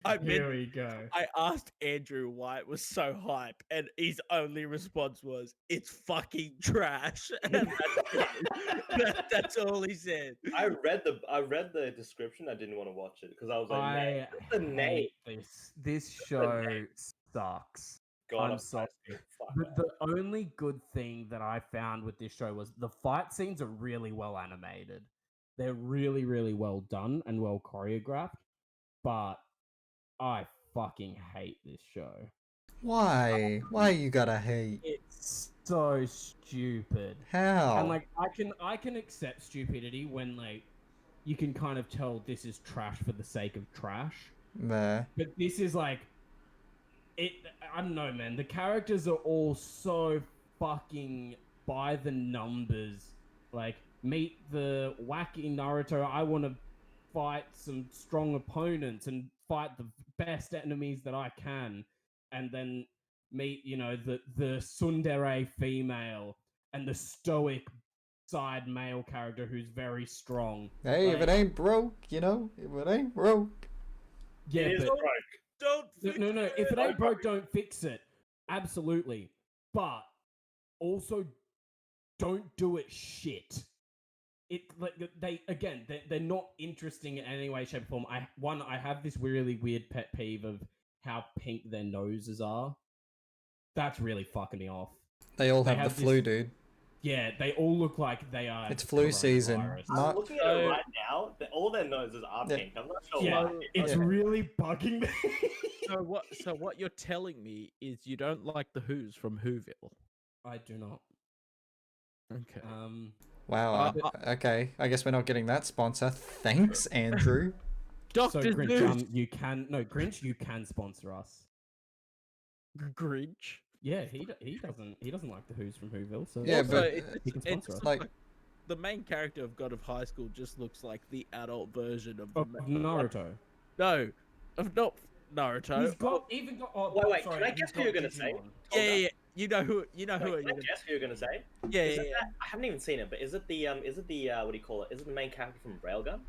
I Here meant we go. I asked Andrew why it was so hype, and his only response was, "It's fucking trash." And that's all he said. I read the description. I didn't want to watch it because I was like, man, I just the name. hate this. This show sucks. God I'm of sorry. High School. Fuck But that. the only good thing that I found with this show was the fight scenes are really well animated. They're really, really well done and well choreographed. But I fucking hate this show. Why? Why you gotta hate? It's so stupid. How? And like I can accept stupidity when like you can kind of tell this is trash for the sake of trash. Nah. But this is like I don't know, man. The characters are all so fucking by the numbers. Like, meet the wacky Naruto. I want to fight some strong opponents and fight the best enemies that I can. And then meet, the tsundere female and the stoic side male character who's very strong. Hey, if Like, it ain't broke, if it ain't broke. yeah, It is but broke. Don't no. If it ain't broke, don't fix it. Absolutely, but also don't do it shit. It like they're not interesting in any way, shape, or form. I have this really weird pet peeve of how pink their noses are. That's really fucking me off. They all They have the have flu, this- dude. Yeah, they all look like they are. It's flu season. coronavirus. Not- I'm looking at it right now. All their noses are Yeah. pink. I'm not sure Yeah, why. it's Yeah. really bugging me. So what you're telling me is you don't like the Who's from Whoville. I do not. Okay. Wow. Okay. I guess we're not getting that sponsor. Thanks, Andrew. Doctor So Grinch, Zeus. Grinch, you can sponsor us. Grinch. Yeah, he doesn't like the Who's from Whoville, so Yeah, Also, but he can sponsor us. like, the main character of God of High School just looks like the adult version of of Naruto. No, of not Naruto. He's got even got. Oh, Wait, sorry, can I he's guess who got you're gonna say? Digimon. Yeah. You know who? Wait, who are can I you? guess who you're gonna say? Yeah, Is yeah, it yeah. that, I haven't even seen it, but is it the what do you call it? Is it the main character from Railgun?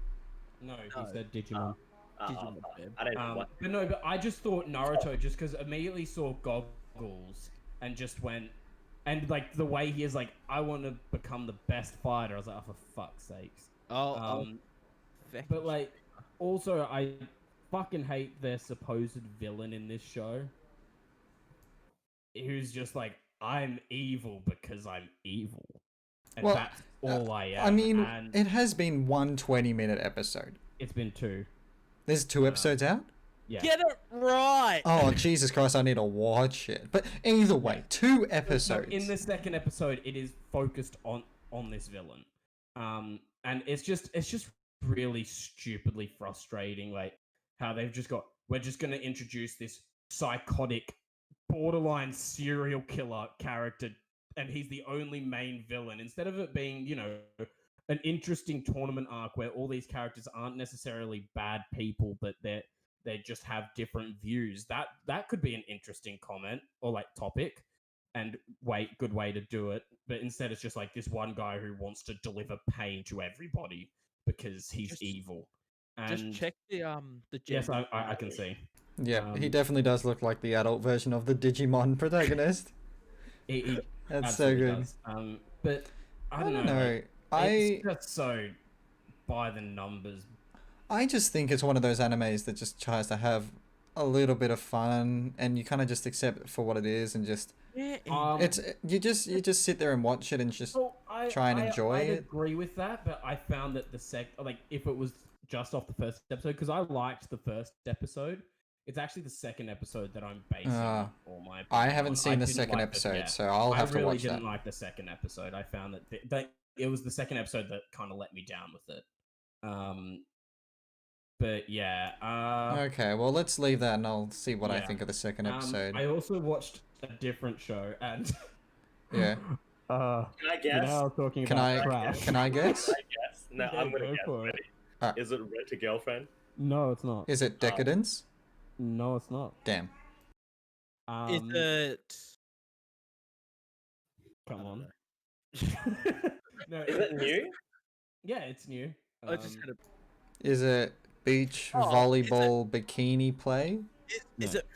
No, No. he said Digimon. Digimon, fuck. man. I don't know what. But no, but I just thought Naruto just because immediately saw goggles and just went, and like the way he is like, I want to become the best fighter. I was like, oh, for fuck's sakes. But like, also I fucking hate their supposed villain in this show, who's just like, I'm evil because I'm evil, and Well, that's all I am. I mean, and it has been one 20-minute episode. it's been 2. There's 2 episodes out? Yeah. Get it right. Oh, Jesus Christ, I need to watch it. But either way, 2 So episodes. in the second episode, it is focused on this villain, and it's just really stupidly frustrating. Like how they've just got, we're just going to introduce this psychotic, borderline serial killer character, and he's the only main villain instead of it being, an interesting tournament arc where all these characters aren't necessarily bad people, but they just have different views. That could be an interesting comment or like topic and good way to do it. But instead it's just like this one guy who wants to deliver pain to everybody because he's evil. And Just check the yes, gender. I can see. Yeah, he um, definitely does look like the adult version of the Digimon protagonist. He That's so absolutely good. does. But I don't know. know. It's just so by the numbers. I just think it's one of those animes that just tries to have a little bit of fun, and you kind of just accept it for what it is, and just it's you just sit there and watch it and just try and enjoy I it. agree with that, but I found that if it was just off the first episode, because I liked the first episode, it's actually the second episode that I'm basing all my. I haven't seen the didn't second like episode, so I'll have I really to watch didn't that. like the second episode. I found that it was the second episode that kind of let me down with it. But yeah. Okay, well, let's leave that, and I'll see what I yeah. think of the second episode. I also watched a different show, and Yeah. Can I guess? now talking Can about I trash. can I guess? I guess. No, Yeah, I'm gonna go guess. for it. Ready? Is it Red to Girlfriend? No, it's not. Is it Decadence? No, it's not. Damn. Is it? Come on. No, Is it new? Yeah, it's new. I just had a. Is it beach Oh, volleyball bikini play? Is No. it?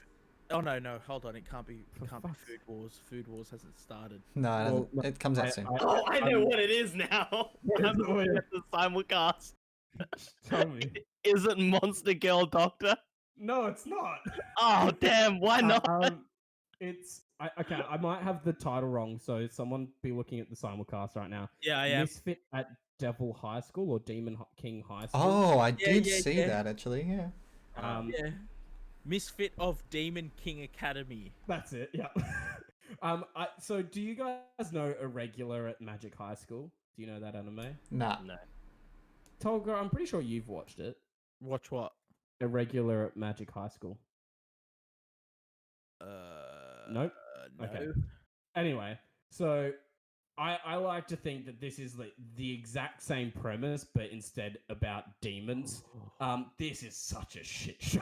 Oh no! Hold on, it can't be. For It can't be fuck's- Food Wars. Food Wars hasn't started. No, it, Well, doesn't. no, It comes out soon. Oh, I know I'm- what it is now. What I'm is it? looking at the simulcast. Tell me. Is it Monster Girl Doctor? No, it's not. Oh damn! Why not? Okay. I might have the title wrong, so someone be looking at the simulcast right now. Yeah, I am. Misfit at Devil High School or King High School. Oh, I did yeah, see yeah. that actually. Yeah. Yeah. Misfit of Demon King Academy. That's it. Yeah. So do you guys know Irregular at Magic High School? Do you know that anime? Nah. No. Tolga, I'm pretty sure you've watched it. Watch what? Irregular at Magic High School. Nope. No. Okay. Anyway, so I like to think that this is like the exact same premise, but instead about demons. This is such a shit show.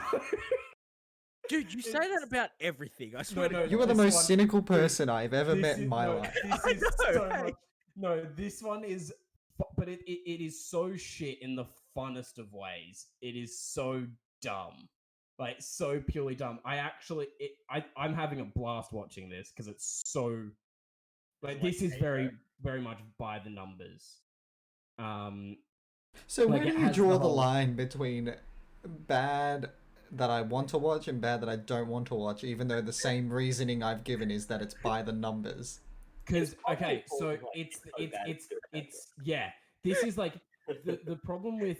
Dude, you say that about everything. I swear. No, to You are the this most one- cynical person I've ever This met is- in my no, life. This I is know, so hey. much. No, this one is, but it is so shit in the funnest of ways. It is so dumb, like so purely dumb. I'm having a blast watching this because it's so, like It's this like is very much by the numbers. So like, where it do you has draw the the whole- line between bad that I want to watch and bad that I don't want to watch, even though the same reasoning I've given is that it's by the numbers? Because It's probably okay, so called, like, it's so bad it's good at it's yeah. This is like the problem with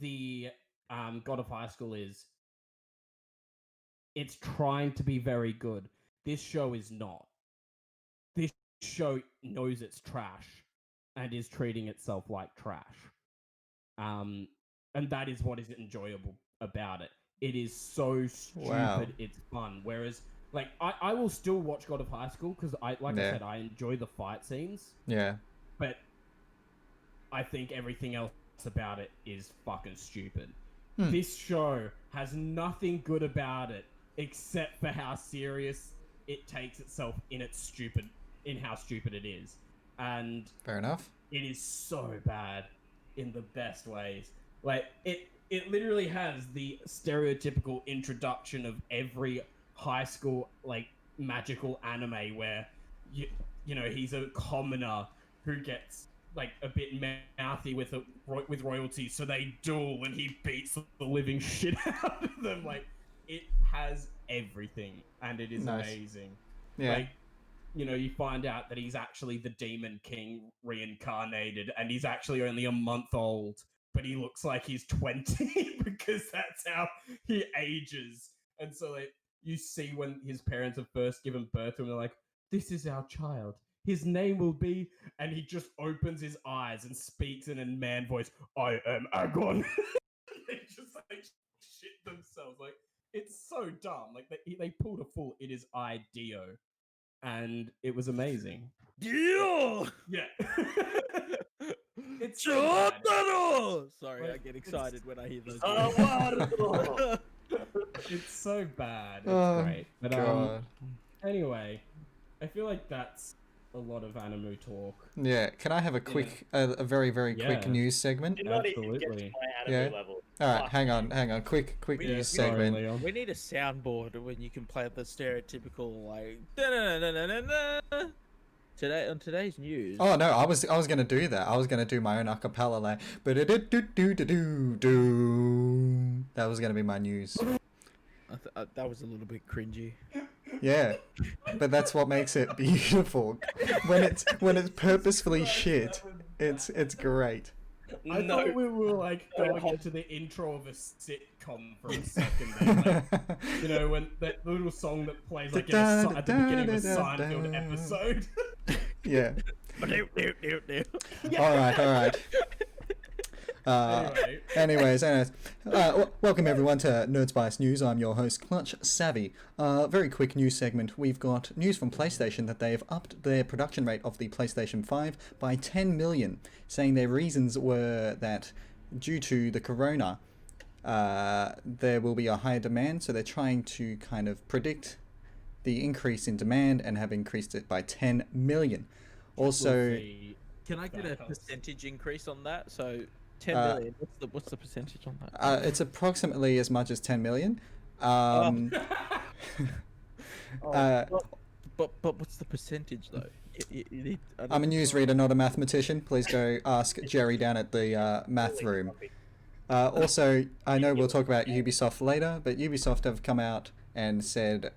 the God of High School is it's trying to be very good. This show is not. This show knows it's trash and is treating itself like trash. And that is what is enjoyable about it. It is so stupid, Wow. it's fun. Whereas, like, I will still watch God of High School because I Yeah. said, I enjoy the fight scenes, Yeah. but I think everything else about it is fucking stupid. This show has nothing good about it except for how serious it takes itself in how stupid it is. And Fair enough. it is so bad in the best ways. Like it literally has the stereotypical introduction of every high school like magical anime where you know he's a commoner who gets like a bit mouthy with royalty, so they duel and he beats the living shit out of them. Like it has everything and it is Nice. amazing. Yeah. Like, you know, you find out that he's actually the Demon King reincarnated and he's actually only a month old, but he looks like he's 20 because that's how he ages. And so, like, you see when his parents have first given birth to him, they're like, this is our child. His name will be... And he just opens his eyes and speaks in a man voice, I am Agon. They just, like, shit themselves. Like, it's so dumb. Like, they pulled a full It Is I Dio. And it was amazing. Yeah. Yeah. It's so bad. Sorry, Like, I get it's- excited when I hear those. Oh, It's so bad. It's Oh, great. But God. anyway, I feel like that's a lot of anime talk. Yeah. Can I have a quick, a very, very quick Yeah. news segment? Did not even get to Absolutely. my anime Yeah. level. All right. Fuck. Hang on. Quick We- news Sorry, segment. Leon. We need a soundboard when you can play the stereotypical like. Da-na-na-na-na-na. Today on today's news. Oh no, I was gonna do that. I was gonna do my own acapella like, do. That was gonna be my news. That was a little bit cringy. Yeah, but that's what makes it beautiful. When it's purposefully shit, it's great. I No. thought we were like going into the intro of a sitcom for a second there. Like, you know, when that little song that plays like at the beginning of a Seinfeld episode. Yeah. Yeah. All right. Anyway. Anyways, welcome everyone to NerdSpice News. I'm your host, Clutch Savvy. Very quick news segment. We've got news from PlayStation that they've upped their production rate of the PlayStation 5 by 10 million, saying their reasons were that due to the corona, there will be a higher demand, so they're trying to kind of predict the increase in demand and have increased it by 10 million. Also, can I get a percentage increase on that? So 10 Uh, million. What's the percentage on that? it's approximately as much as 10 million. But what's the percentage though? I'm a newsreader, not a mathematician. Please go ask Jerry down at the math room. Also, I know we'll talk about Ubisoft later, but Ubisoft have come out and said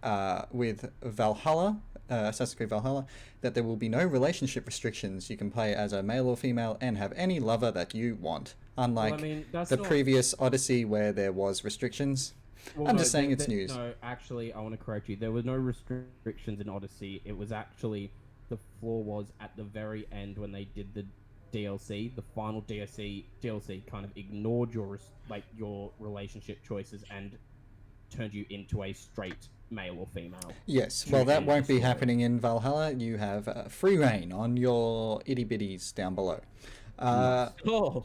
with Valhalla, Assassin's Creed Valhalla, that there will be no relationship restrictions. You can play as a male or female and have any lover that you want, unlike the previous Odyssey where there was restrictions. I'm just saying it's news. No, actually, I want to correct you. There were no restrictions in Odyssey. It was actually, the flaw was at the very end when they did the DLC, the final DLC kind of ignored your relationship choices and turned you into a straight male or female. Yes, well, that won't be happening in Valhalla. You have free reign on your itty bitties down below.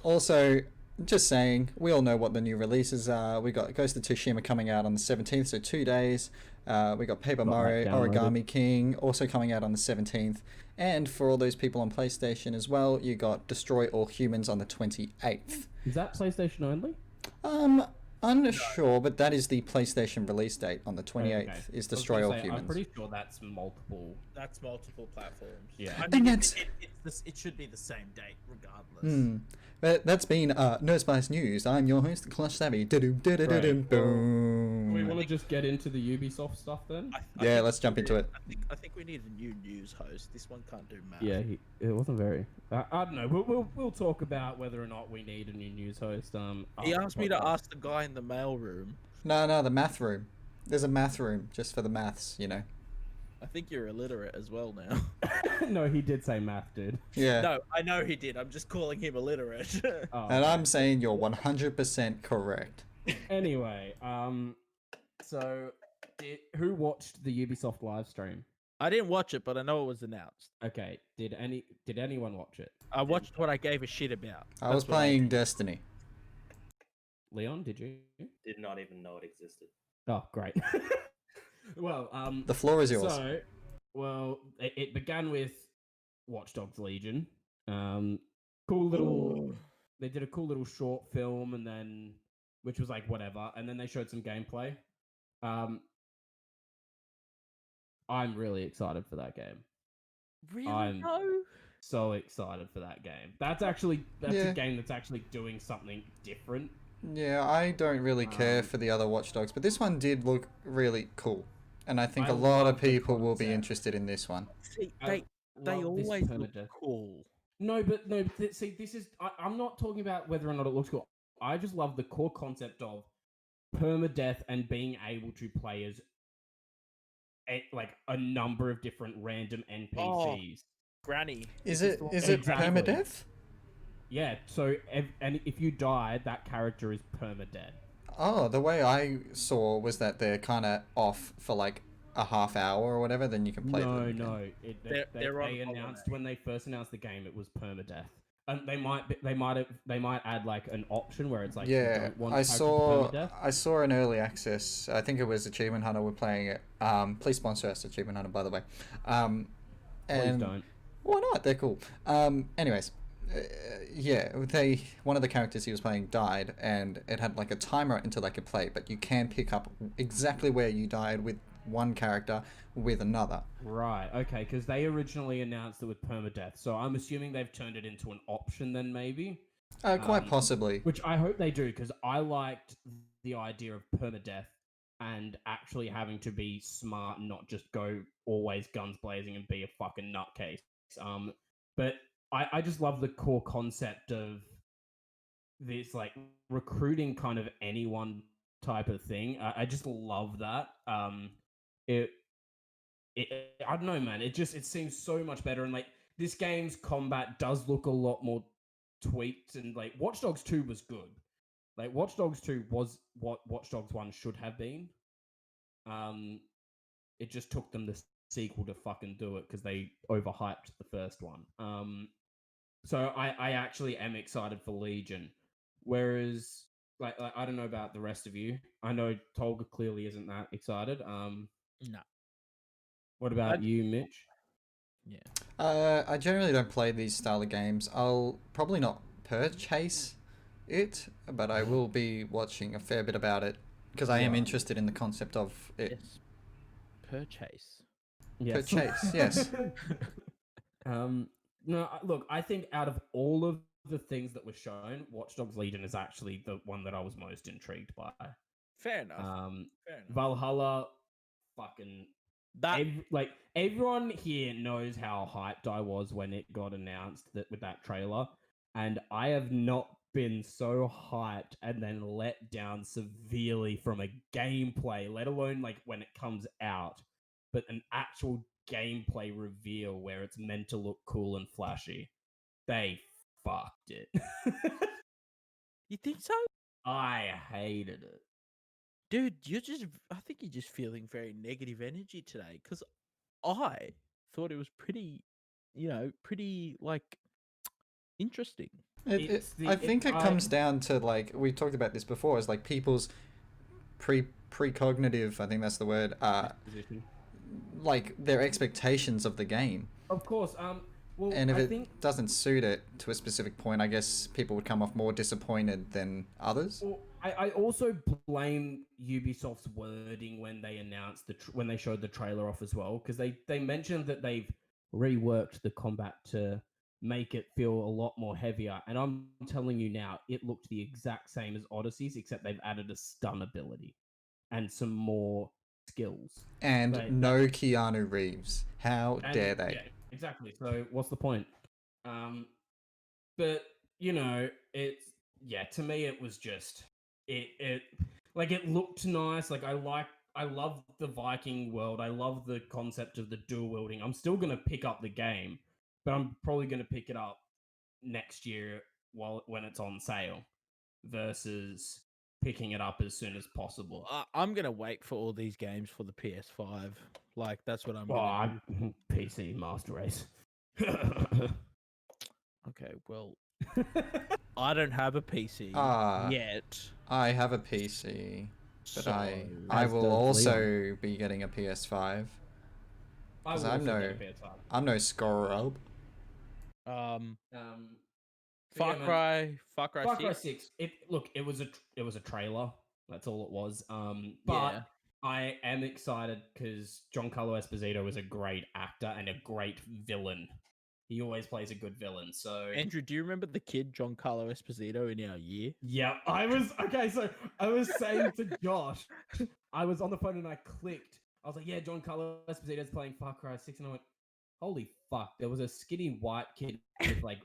Also, just saying, we all know what the new releases are. We got Ghost of Tsushima coming out on the 17th, so 2 days. We got Paper Mario Origami King also coming out on the 17th. And for all those people on PlayStation as well, you got Destroy All Humans on the 28th. Is that PlayStation only? Unsure, but that is the PlayStation release date on the 28th. Okay. Is Destroy All Humans. I'm pretty sure that's multiple. That's multiple platforms. Yeah, I mean, it should be the same date regardless. But that's been NerdSpice News. I'm your host, Clutch Savvy. Boom. We want to just get into the Ubisoft stuff then? Yeah, let's jump into it. I think we need a new news host. This one can't do math. Yeah, it wasn't very. I don't know. We'll talk about whether or not we need a new news host. He asked me to ask the guy in the mail room. No, the math room. There's a math room just for the maths, you know. I think you're illiterate as well now. No, he did say math, dude. Yeah. No, I know he did. I'm just calling him illiterate. And I'm saying you're 100% correct. Anyway, so who watched the Ubisoft live stream? I didn't watch it, but I know it was announced. Okay, did anyone watch it? I watched what I gave a shit about. I was playing Destiny. Leon, did you? Did not even know it existed. Oh, great. Well, the floor is yours. So, well, it began with Watch Dogs Legion. Cool little. They did a cool little short film, and then which was like whatever, and then they showed some gameplay. I'm really excited for that game. Really? I'm so excited for that game. That's a game that's actually doing something different. Yeah, I don't really care for the other Watch Dogs, but this one did look really cool. And I think a lot of people will be interested in this one. See, they always look cool. No, see, this is... I'm not talking about whether or not it looks cool. I just love the core concept of permadeath and being able to play as a number of different random NPCs. Oh, Granny. Is it permadeath? Yeah, so if you die, that character is permadead. Oh, the way I saw was that they're kind of off for like a half hour or whatever, then you can play them again. No. They announced when they first announced the game, it was permadeath. And they might add like an option where it's like you don't want I saw an early access. I think it was Achievement Hunter were playing it. Please sponsor us, Achievement Hunter, by the way. Please don't. Why not? They're cool. Anyways. One of the characters he was playing died, and it had like a timer until they could play, but you can pick up exactly where you died with one character with another. Right, okay, because they originally announced it with permadeath, so I'm assuming they've turned it into an option then maybe? Quite possibly. Which I hope they do, because I liked the idea of permadeath and actually having to be smart and not just go always guns blazing and be a fucking nutcase. But I just love the core concept of this, like, recruiting kind of anyone type of thing. I just love that. I don't know, man. It seems so much better. And, like, this game's combat does look a lot more tweaked. And, like, Watch Dogs 2 was good. Like, Watch Dogs 2 was what Watch Dogs 1 should have been. It just took them the sequel to fucking do it because they overhyped the first one. So I actually am excited for Legion. Whereas, like I don't know about the rest of you. I know Tolga clearly isn't that excited. No. What about you, Mitch? Yeah. I generally don't play these style of games. I'll probably not purchase it, but I will be watching a fair bit about it because I am Right. interested in the concept of it. Yes. Purchase. Yes. Purchase, yes. No, look, I think out of all of the things that were shown, Watch Dogs Legion is actually the one that I was most intrigued by. Fair enough. Fair enough. Valhalla, fucking That like everyone here knows how hyped I was when it got announced that with that trailer, and I have not been so hyped and then let down severely from a gameplay, let alone like when it comes out, but an actual gameplay reveal where it's meant to look cool and flashy. They fucked it. you think so? I hated it. Dude, I think you're just feeling very negative energy today because I thought it was pretty, pretty like interesting. I think it comes down to like we talked about this before. Is like people's precognitive. I think that's the word. Like their expectations of the game. Of course. Well, And if I it think doesn't suit it to a specific point, I guess people would come off more disappointed than others. Well, I also blame Ubisoft's wording when they announced when they showed the trailer off as well, because they mentioned that they've reworked the combat to make it feel a lot more heavier. And I'm telling you now, it looked the exact same as Odyssey's, except they've added a stun ability and some more skills. And no Keanu Reeves. How dare they? Yeah, exactly. So what's the point? But it's to me it was just it like it looked nice. Like I love the Viking world. I love the concept of the dual wielding. I'm still gonna pick up the game, but I'm probably gonna pick it up next year when it's on sale versus picking it up as soon as possible. I'm gonna wait for all these games for the PS5. Like that's what I'm gonna do. PC Master Race. Okay, well, I don't have a PC yet. I have a PC, but So, I will also be getting a PS5. Because I'm no scrub. Far Cry 6. It was a trailer. That's all it was. But I am excited because Giancarlo Esposito is a great actor and a great villain. He always plays a good villain. So Andrew, do you remember the kid Giancarlo Esposito in our year? Yeah, I was saying to Josh, I was on the phone and I clicked. I was like, yeah, Giancarlo Esposito's playing Far Cry 6, and I went, holy fuck, there was a skinny white kid with like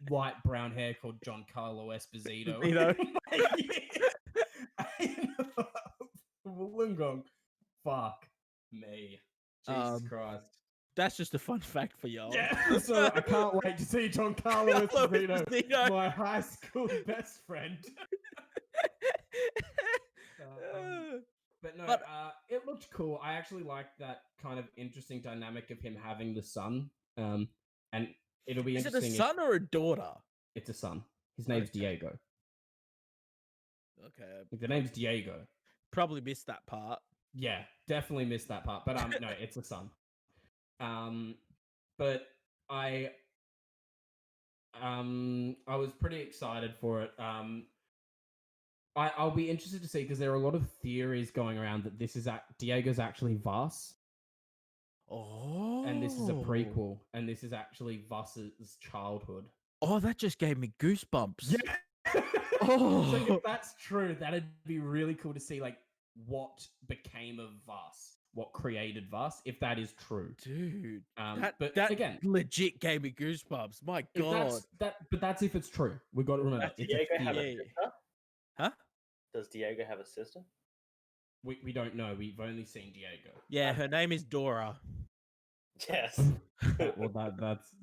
white brown hair called Giancarlo Esposito. Wollongong. Fuck me. Jesus Christ. That's just a fun fact for y'all. Yeah, so I can't wait to see Giancarlo Esposito, my high school best friend. But no, it looked cool. I actually liked that kind of interesting dynamic of him having the son. And it'll be interesting. Is it a son or a daughter? It's a son. His name's Diego. Okay. The name's Diego. Probably missed that part. Yeah, definitely missed that part. But no, it's a son. But I was pretty excited for it. I'll be interested to see because there are a lot of theories going around that this is Diego's actually Vas. Oh. And this is a prequel, and this is actually Vas's childhood. Oh, that just gave me goosebumps. Yeah. So if that's true, that'd be really cool to see like what became of Vas. What created Vas, if that is true, dude. But again, legit gave me goosebumps. My God. But that's if it's true. We've got to remember. Does Diego have a sister? Huh? Does Diego have a sister? We don't know. We've only seen Diego. Yeah, her name is Dora. Yes. Well, that's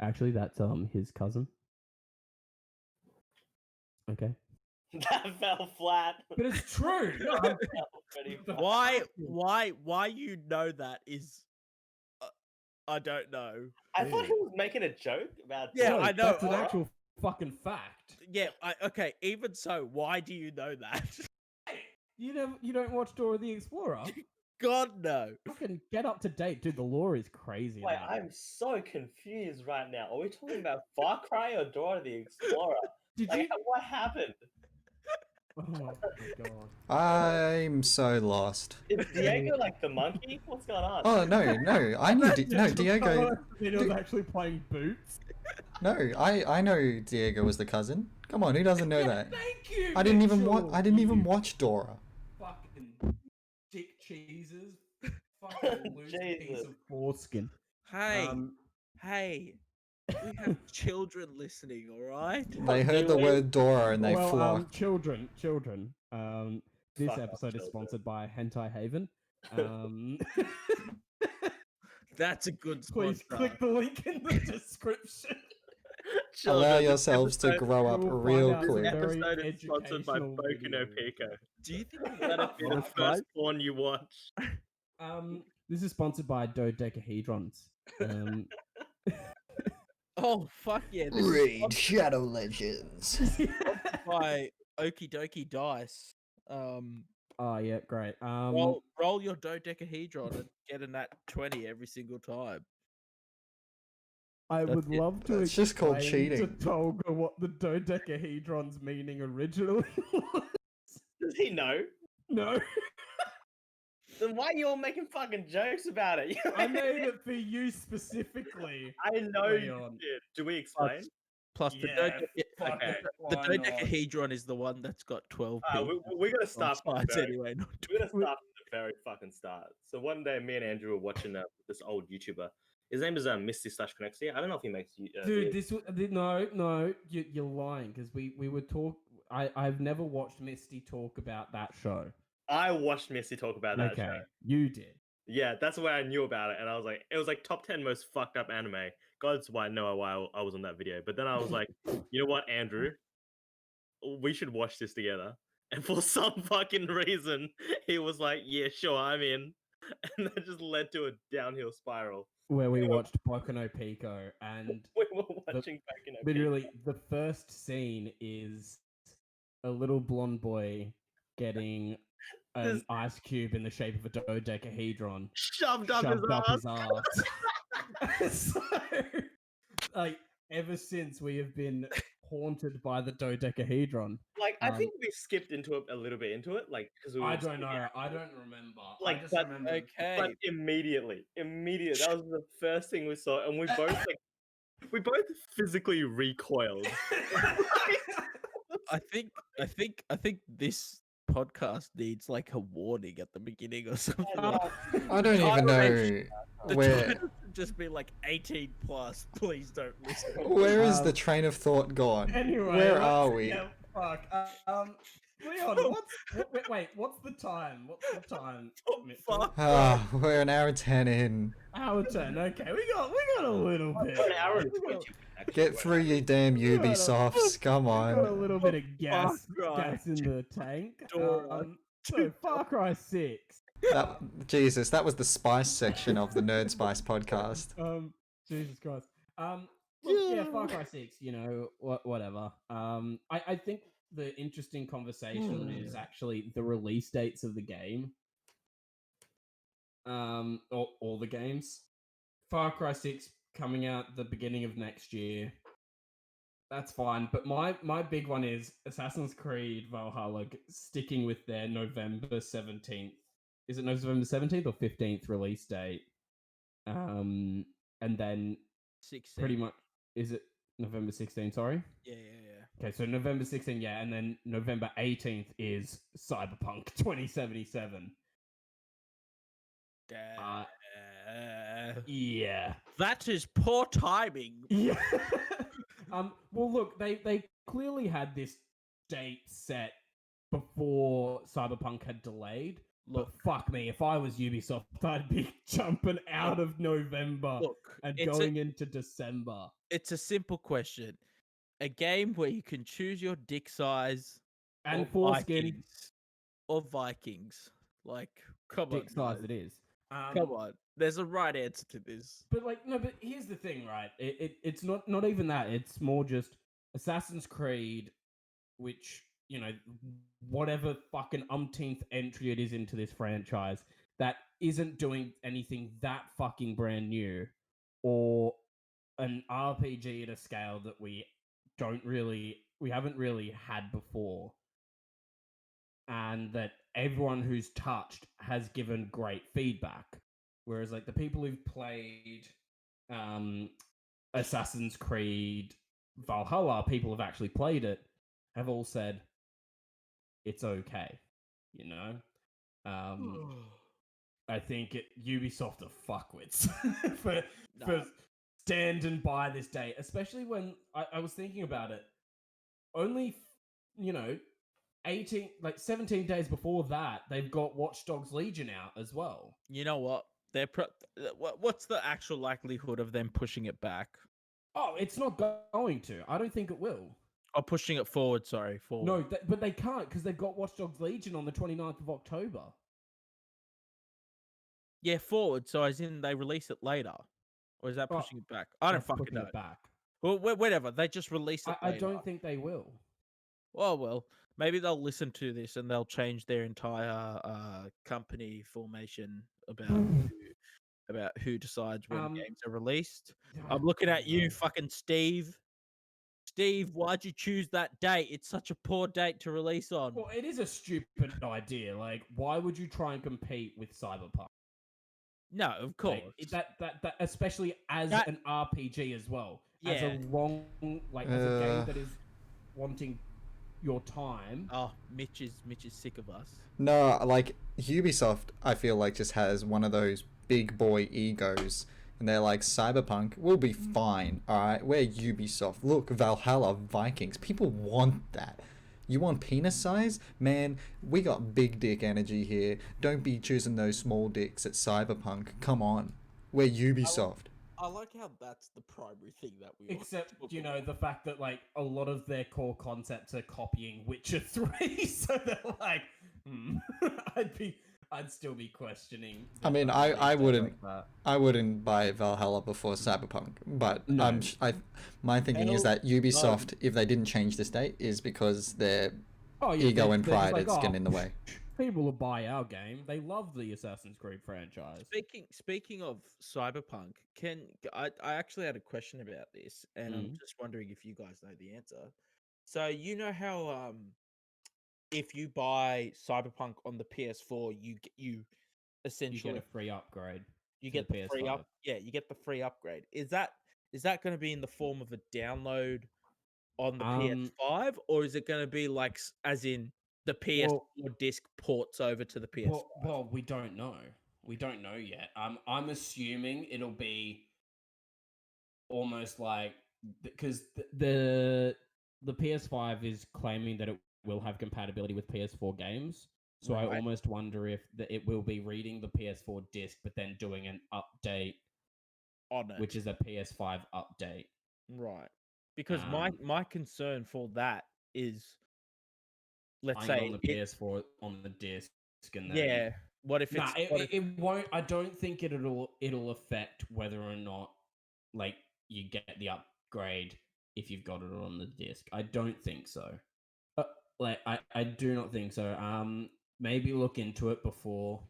actually that's his cousin. Okay. That fell flat. But it's true. Why you know that is I don't know. I thought he was making a joke about I know. That's an actual fucking fact. Yeah, okay, even so, why do you know that? You don't watch Dora the Explorer? God, no. Fucking get up to date, dude. The lore is crazy. Wait, now. I'm so confused right now. Are we talking about Far Cry or Dora the Explorer? Did Like, you? what happened? Oh my god. I'm so lost. Is Diego like the monkey? What's going on? Oh no, I knew no Diego. It was actually playing Boots. No, I know Diego was the cousin. Come on, who doesn't know that? Thank you. I didn't even watch. Mitchell. I didn't even You watch Dora. Fucking dick cheeses. Fucking loose piece Jesus. of foreskin. Hey, hey, we have children listening, all right? They heard the word Dora and they Well, flocked. children. This Fuck off, episode is children. sponsored by Hentai Haven. That's a good Please sponsor. click the link in the description. Allow Children, this yourselves to episode- grow up You will real find out quick. some very Episode is sponsored by educational Boku no video. Pico. Do you think Let it be the That's first right. porn you watch. This is sponsored by dodecahedrons. Oh, fuck yeah. This is Raid Shadow Legends. sponsored by Okie Dokie Dice. Oh yeah, great. Roll your dodecahedron and get a nat 20 every single time. I That's would it. love to That's just called explain to cheating. Tolga what the dodecahedron's meaning originally was. Does he know? No, Then why are you all making fucking jokes about it? I made it for you specifically. I know you Leon. did. Do we explain? Plus, Yeah, fuck okay. it, the why not? dodecahedron is the one that's got 12 We're gonna on start from the sides very, anyway. Not we're gonna start from the very fucking start. So one day, me and Andrew were watching this old YouTuber. His name is Misty Slash Connexia. I don't know if he makes Dude, videos. no, you're lying because we would talk. I've never watched Misty talk about that show. I watched Misty talk about that Okay, show. you did. Yeah, that's where I knew about it, and I was like, it was like top 10 most fucked up anime. God's why I know why I was on that video. But then I was like, you know what, Andrew, we should watch this together. And for some fucking reason, he was like, yeah, sure, I'm in. And that just led to a downhill spiral. Where we watched Boku no Pico, and We were watching back in literally the first scene is a little blonde boy getting an This- ice cube in the shape of a dodecahedron shoved up shoved up his his ass. ass. So, like, ever since we have been haunted by the dodecahedron. Like, I Um, think we skipped into it a little bit into it, like because we. I were don't skipping know. out. I don't remember. Like, I just but- remember. Okay. But immediately, that was the first thing we saw, and we both physically recoiled. I think this podcast needs like a warning at the beginning or something. I don't even know The where title should just be like 18 plus. Please don't listen. where is the train of thought gone? Anyway, Where are we? Yeah, fuck. Leon, wait, what's the time? What's the time? Mitchell? Fuck. Ah, we're an hour and 10 in. Our turn. Okay, we got a little bit. An hour and We got- 20. actually, Get wait. through you damn Ubisofts. Come we got a on. little bit of gas, Cry. gas in the tank. Dora. So Far Cry 6. Jesus, that was the spice section of the NerdSpice podcast. Jesus Christ. Look, yeah, Far Cry 6. You know, whatever. I think the interesting conversation is actually the release dates of the game. All the games. Far Cry 6 coming out the beginning of next year. That's fine, but my big one is Assassin's Creed Valhalla sticking with their November 17th. Is it November 17th or 15th release date? And then 16. pretty much, is it November 16th? Sorry. Yeah. Okay, so November 16th, yeah, and then November 18th is Cyberpunk 2077. Yeah. That is poor timing. Yeah. Well, look, they clearly had this date set before Cyberpunk had delayed. Look, fuck me, if I was Ubisoft, I'd be jumping out of November Look, and it's going into December. it's a simple question. A game where you can choose your dick size And or foreskin, Vikings, or Vikings. Like, come on, dick size guys. it is. Come on. There's a right answer to this. But like, no, but here's the thing, right? It's not even that. It's more just Assassin's Creed, which, you know, whatever fucking umpteenth entry it is into this franchise, that isn't doing anything that fucking brand new, or an RPG at a scale that we haven't really had before, and that everyone who's touched has given great feedback. Whereas like the people who've played Assassin's Creed Valhalla, people have actually played it, have all said it's okay, you know. I think Ubisoft are fuckwits for standing by this date, especially when I was thinking about it. Only 17 days before that, they've got Watch Dogs Legion out as well. You know what? What's the actual likelihood of them pushing it back? Oh, it's not going to. I don't think it will. Oh, pushing it forward. Sorry, forward. No, but they can't because they've got Watch Dogs Legion on the 29th of October. Yeah, forward. So as in they release it later, or is that pushing it back? I don't fucking know. It back. Well, whatever. They just release it. I don't think they will. Well, maybe they'll listen to this and they'll change their entire company formation about who decides when games are released. I'm looking at you, fucking Steve. Steve, why'd you choose that date? It's such a poor date to release on. Well, it is a stupid idea. Like, why would you try and compete with Cyberpunk? No, of course. Like, that especially as an RPG as well. Yeah. As a as a game that is wanting your time. Oh, Mitch is sick of us. No, like Ubisoft, I feel like just has one of those big boy egos, and they're like, Cyberpunk, we'll be fine. All right, we're Ubisoft. Look, Valhalla, Vikings. People want that. You want penis size? Man, we got big dick energy here. Don't be choosing those small dicks at Cyberpunk. Come on. We're Ubisoft. I like how that's the primary thing that we Except, the fact that, like, a lot of their core concepts are copying Witcher 3, so they're like, I'd still be questioning. I mean, I wouldn't buy Valhalla before Cyberpunk, but No. my thinking is that Ubisoft, if they didn't change this date, is because their ego and pride is getting in the way. People will buy our game. They love the Assassin's Creed franchise. Speaking of Cyberpunk, I actually had a question about this, and I'm just wondering if you guys know the answer. So you know how if you buy Cyberpunk on the PS4, you essentially get a free upgrade. You get the free you get the free upgrade. Is that going to be in the form of a download on the PS5, or is it going to be like as in the PS4 disc ports over to the PS5? Well, we don't know. We don't know yet. I'm assuming it'll be almost like, because the PS5 is claiming that it will have compatibility with PS4 games. So right. I almost wonder if it will be reading the PS4 disc, but then doing an update on it, which is a PS5 update. Right. Because my concern for that is, let's say on the PS4 on the disc, and then what if it's it won't. I don't think it'll affect whether or not like you get the upgrade if you've got it on the disc. I don't think so. I do not think so. Maybe look into it before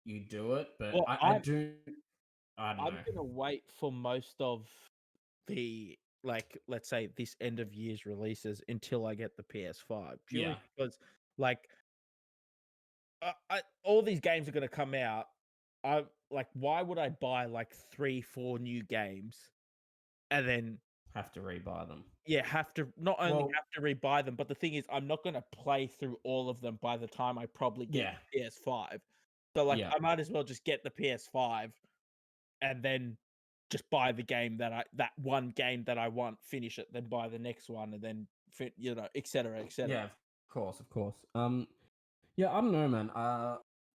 you do it, but I don't know. I'm gonna wait for most of the, like, let's say this end of year's releases until I get the PS5. Purely because, like, all these games are gonna come out. Why would I buy like 3-4 new games and then have to rebuy them? Yeah, not only have to rebuy them, but the thing is, I'm not going to play through all of them by the time I probably get the PS5. So, I might as well just get the PS5 and then just buy the game that one game that I want, finish it, then buy the next one, and then et cetera, et cetera. Yeah, of course. Yeah, I don't know, man.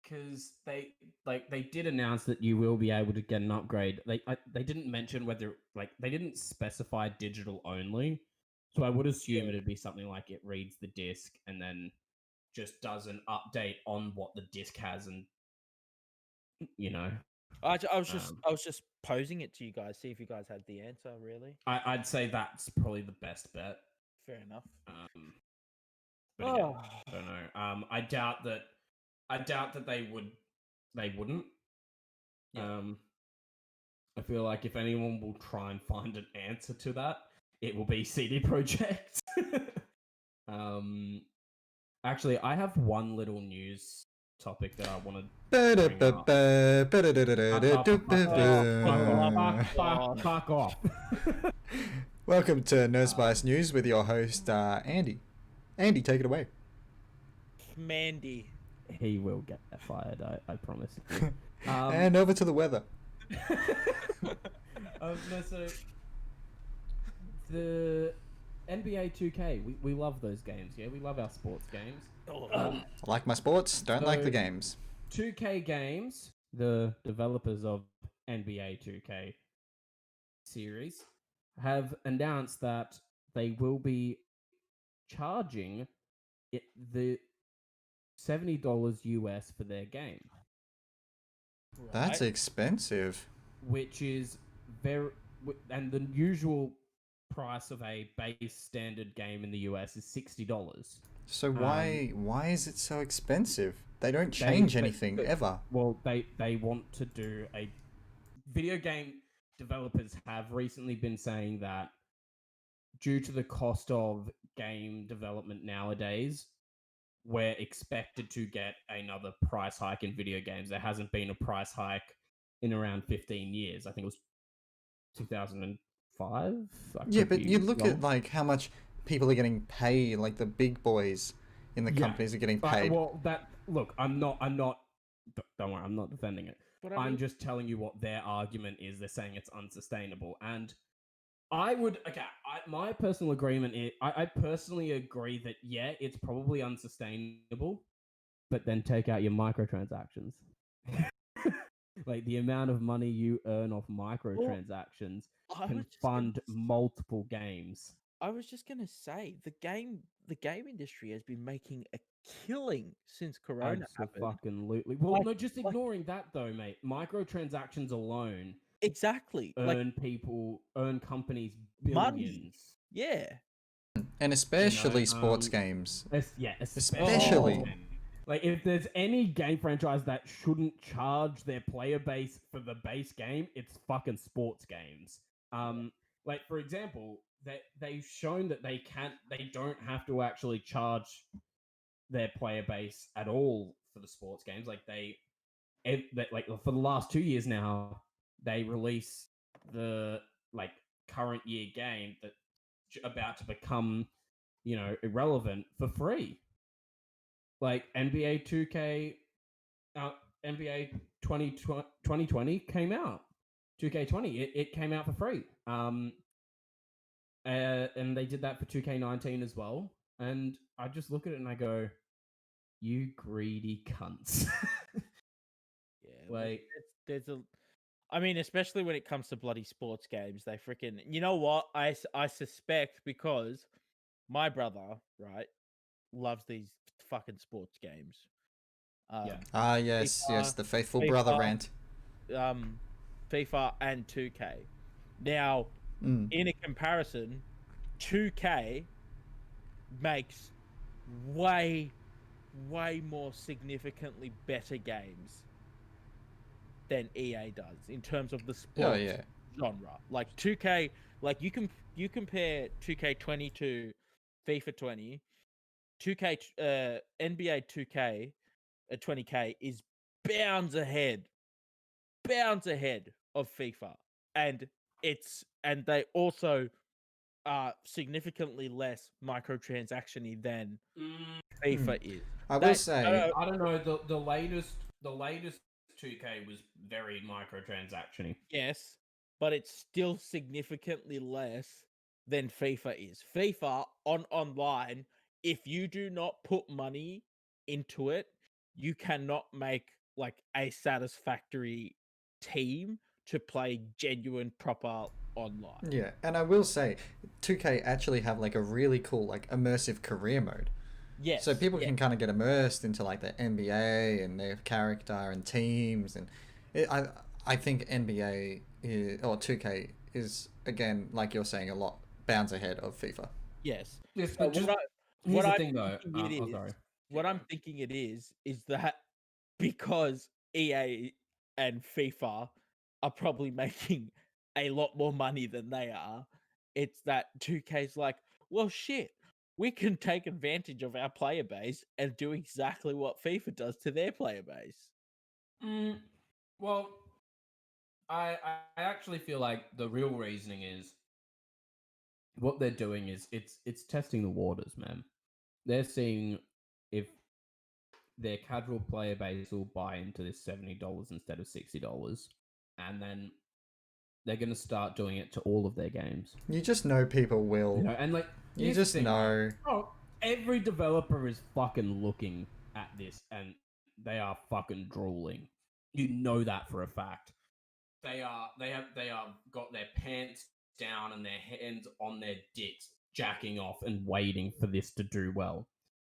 Because they did announce that you will be able to get an upgrade. They didn't mention whether they didn't specify digital only, so I would assume it'd be something like it reads the disc and then just does an update on what the disc has, and I was just posing it to you guys, see if you guys had the answer. Really, I'd say that's probably the best bet. Fair enough. But again, I don't know. I doubt that they would they wouldn't. Yeah. I feel like if anyone will try and find an answer to that, it will be CD Projekt. Actually, I have one little news topic that I want to bring up. Fuck off. Welcome to NerdSpice News with your host, Andy. Andy, take it away. Mandy. He will get fired, I promise you. And over to the weather. No, so the NBA 2K, we love those games, yeah? We love our sports games. I like my sports, don't like the So- games. 2K Games, the developers of NBA 2K series, have announced that they will be charging the $70 US for their game, That's expensive. which is and the usual price of a base standard game in the US is $60. So why is it so expensive? They don't change anything ever. Well, they want to do a video game. Developers have recently been saying that due to the cost of game development nowadays, we're expected to get another price hike in video games. There hasn't been a price hike in around 15 years. I think it was 2005. Yeah, but you look at like how much people are getting paid, like the big boys in the companies are getting paid. Well, I'm not. Don't worry, I'm not defending it. But I'm just telling you what their argument is. They're saying it's unsustainable, and my personal agreement is, I personally agree that yeah, it's probably unsustainable, but then take out your microtransactions. Like the amount of money you earn off microtransactions can fund multiple games. I was just gonna say the game industry has been making a killing since Corona happened. Absolutely. Well, no, just ignoring that though, mate. Microtransactions alone Exactly. earn companies billions. Money. Yeah. And especially sports games. Especially. Like, if there's any game franchise that shouldn't charge their player base for the base game, it's fucking sports games. Like, for example, they've shown that they don't have to actually charge their player base at all for the sports games. Like, like for the last 2 years now, they release the like current year game that's about to become, irrelevant for free. Like NBA 2K, NBA 2020 came out. 2K20, it came out for free. And they did that for 2K19 as well. And I just look at it and I go, you greedy cunts. Yeah, like I mean, especially when it comes to bloody sports games, they freaking. You know what? I suspect because my brother, right, loves these fucking sports games. Yes, the faithful brother rant. FIFA and 2K. Now, in a comparison, 2K makes way more significantly better games than EA does in terms of the sports genre. Like 2K, like you compare 2K20 to FIFA 20. 2K NBA 2K 20K is bounds ahead of FIFA, and they also are significantly less microtransaction-y than FIFA is. I will say, I don't know, the latest 2K was very microtransaction-y. Yes, but it's still significantly less than FIFA is. FIFA on online, if you do not put money into it, you cannot make like a satisfactory team to play genuine proper online. Yeah, and I will say 2K actually have like a really cool like immersive career mode. Yes. So people can kind of get immersed into like the NBA and their character and teams, and I think NBA or 2K is, again, like you're saying, a lot bounds ahead of FIFA. Yes. What I'm thinking it is that because EA and FIFA are probably making a lot more money than they are. It's that 2K's like, well, shit, we can take advantage of our player base and do exactly what FIFA does to their player base. Well, I actually feel like the real reasoning is what they're doing is it's testing the waters, man. They're seeing if their casual player base will buy into this $70 instead of $60, and then they're going to start doing it to all of their games. You just know people will. You know, and like You just know. Oh, every developer is fucking looking at this, and they are fucking drooling. You know that for a fact. They are got their pants down and their hands on their dicks, jacking off and waiting for this to do well,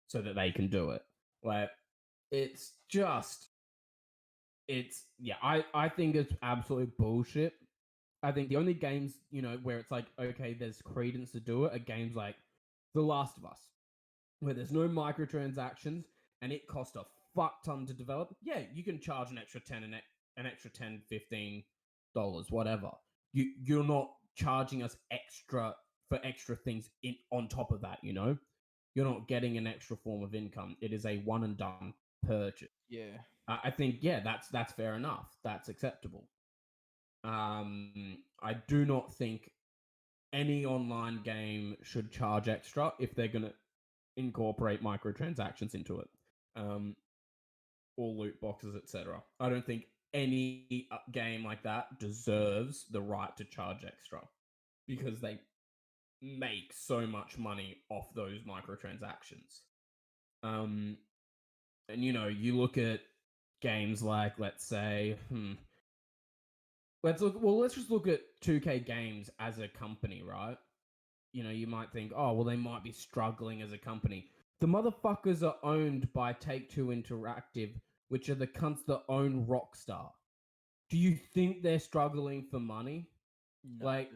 so that they can do it. Like, it's I think it's absolute bullshit. I think the only games, where it's like, okay, there's credence to do it, are games like The Last of Us, where there's no microtransactions and it costs a fuck ton to develop. Yeah, you can charge an extra 10, an extra $10, $15, whatever. You're not charging us extra for extra things on top of that, You're not getting an extra form of income. It is a one and done purchase. Yeah. I think, that's fair enough. That's acceptable. I do not think any online game should charge extra if they're going to incorporate microtransactions into it, or loot boxes, etc. I don't think any game like that deserves the right to charge extra because they make so much money off those microtransactions. And you look at games like, let's say, let's just look at 2K Games as a company, right? You might think, oh, well, they might be struggling as a company. The motherfuckers are owned by Take-Two Interactive, which are the cunts that own Rockstar. Do you think they're struggling for money? No. Like,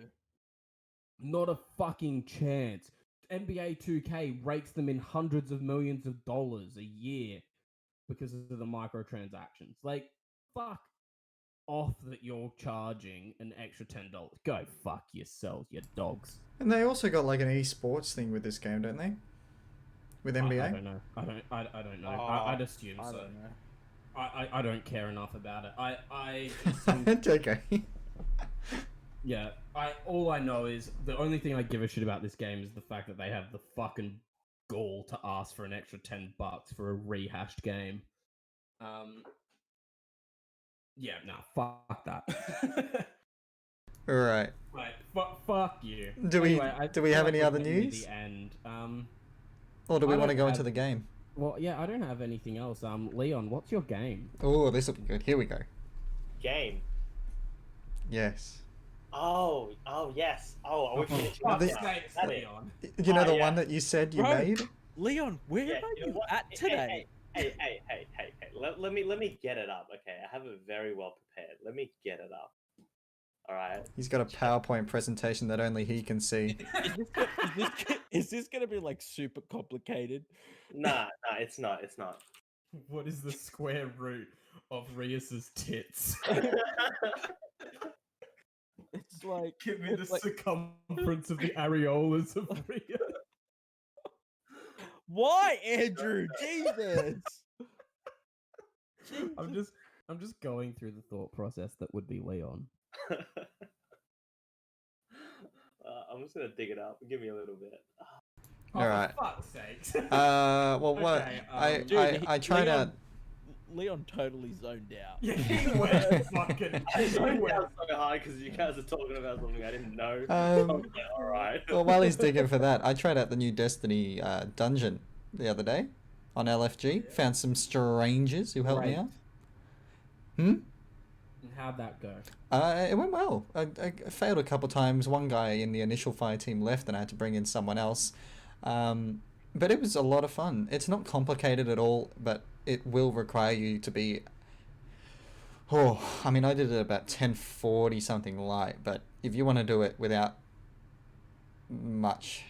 not a fucking chance. NBA 2K rakes them in hundreds of millions of dollars a year because of the microtransactions. Like, fuck off that you're charging an extra $10. Go fuck yourselves, you dogs. And they also got like an esports thing with this game, don't they? With NBA? I don't know. I don't know. I'd assume so. I don't know. I don't care enough about it. I It's okay. yeah. All I know is the only thing I give a shit about this game is the fact that they have the fucking gall to ask for an extra $10 for a rehashed game. Yeah, nah, fuck that. All right. Right, fuck you. Do we have any other news? The end. Or do we I want to don't go have- into the game? Well, yeah, I don't have anything else. Leon, what's your game? Oh, this will be good. Here we go. Game. Yes. Oh, yes. Oh, are we finishing up The- now? Snakes, Is that it? Leon. You know the yeah. one that you said you Bro. made? Leon, where Yeah, are you know you what? at today? Hey. Let me get it up, okay? I have it very well prepared. Let me get it up. All right. He's got a PowerPoint presentation that only he can see. Is this gonna be like super complicated? Nah, it's not. It's not. What is the square root of Rias's tits? It's like Give me the it's like- circumference of the areolas of Ria. Why, Andrew? Jesus. I'm just going through the thought process that would be Leon. I'm just gonna dig it up. Give me a little bit. All right. For fuck's sakes. Well, what Okay, I tried Leon, out. Leon totally zoned out. Yeah, he went fucking. I He zoned went. out so hard because you guys are talking about something I didn't know. Okay, all right. Well, while he's digging for that, I tried out the new Destiny dungeon the other day on LFG. Found some strangers who helped me Great. out. And how'd that go? It went well. I failed a couple times. One guy in the initial fire team left, and I had to bring in someone else. But it was a lot of fun. It's not complicated at all, but it will require you to be. Oh, I mean, I did it about 1040 something light, but if you want to do it without much,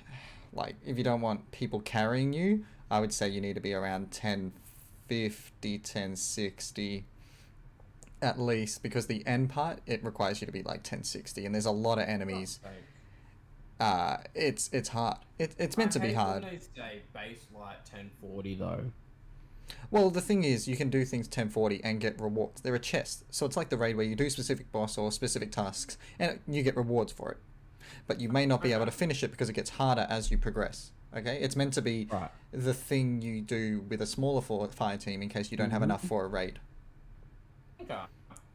like if you don't want people carrying you, I would say you need to be around 1050, 1060. at least, because the end part, it requires you to be like 1060, and there's a lot of enemies. It's hard. It's meant to be hard. When they say base light 1040 though. Well, the thing is, you can do things 1040 and get rewards. They're a chest, so it's like the raid where you do specific boss or specific tasks, and you get rewards for it. But you may not be able to finish it because it gets harder as you progress. Okay, it's meant to be the thing you do with a smaller fire team in case you don't have enough for a raid. Okay.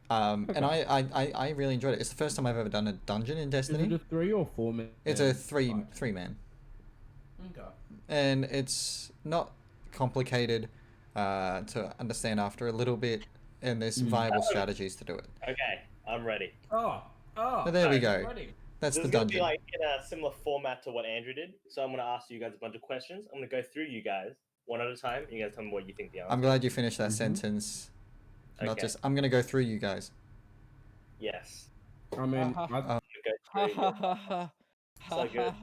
And I really enjoyed it. It's the first time I've ever done a dungeon in Destiny. Is it a 3 or 4 man? It's a three man. Okay. And it's not complicated to understand after a little bit, and there's viable strategies to do it. Okay, I'm ready. Oh, So there we go. Ready. That's This the is gonna dungeon. be like in a similar format to what Andrew did. So I'm gonna ask you guys a bunch of questions. I'm gonna go through you guys one at a time. And you guys tell me what you think the answer. I'm glad you finished that sentence. Not Okay. just, I'm going to go through you guys. Yes. I mean, I'm gonna go through you. So good.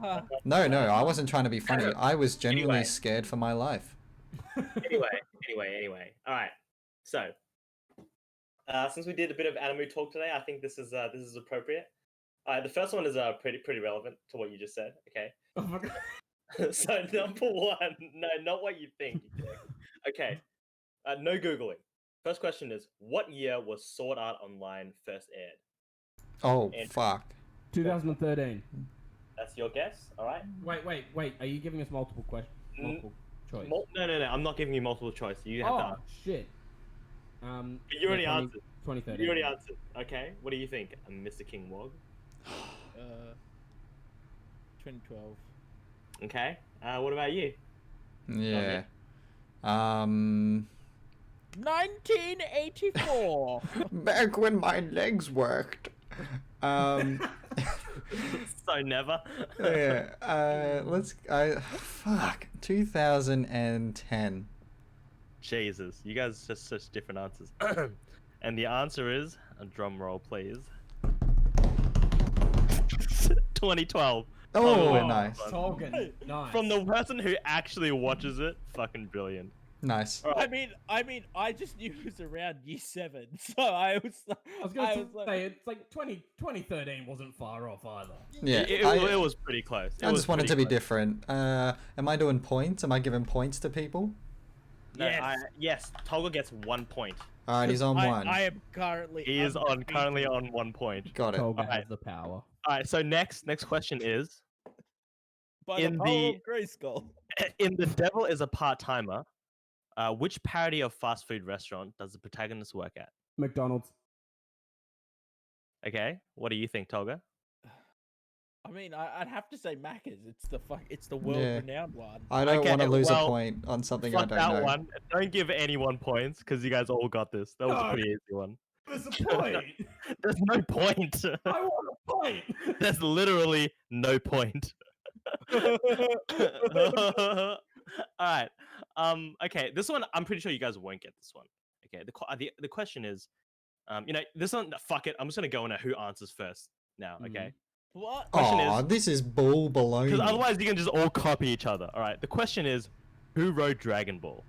No, I wasn't trying to be funny. I was genuinely Anyway. scared for my life. Anyway. All right. So, since we did a bit of anime talk today, I think this is appropriate. The first one is pretty relevant to what you just said. Okay. oh my God. So number one, no, not what you think. Okay. No googling. First question is, what year was Sword Art Online first aired? Oh, And- fuck. 2013. That's your guess. All right. Wait. Are you giving us multiple questions? Multiple choice. No. I'm not giving you multiple choice. You have to. Oh shit. You already answered. 2013. You already answered. Okay. What do you think, Mr. King Wog? 2012. Okay. What about you? Yeah. 1984. Back when my legs worked. So never. Yeah. Fuck. 2010. Jesus, you guys just such different answers. And the answer is, a drum roll, please. 2012. Oh, nice. Tolkien. Nice. From the person who actually watches it, fucking brilliant. Nice. All right. I mean, I just knew it was around year 7, so I was gonna say it's like 2013 wasn't far off either. Yeah. It was pretty close. I just wanted to be different. Am I doing points? Am I giving points to people? No, Yes. yes, Tolga gets 1 point. Alright, he's on one. I am currently. He is currently on 1 point. Got it. Tolga has Alright. the power. Alright, so next question is, by in the power the- of Grayskull. in The Devil is a Part-Timer, which parody of fast food restaurant does the protagonist work at? McDonald's. Okay, what do you think, Tolga? I mean, I'd have to say Macca's. It's the world-renowned one. I don't Okay, want to lose a well, point on something I Fuck don't that know. one. Don't give anyone points, because you guys all got this. That was a No. pretty easy one. There's a point. There's no point. I want a point. There's literally no point. Alright. Okay, this one, I'm pretty sure you guys won't get this one. Okay, the question is, this one, fuck it, I'm just gonna go on a who answers first now, okay? What? Question Aw, is- this is bull baloney. Because otherwise you can just all copy each other. Alright, the question is, who wrote Dragon Ball?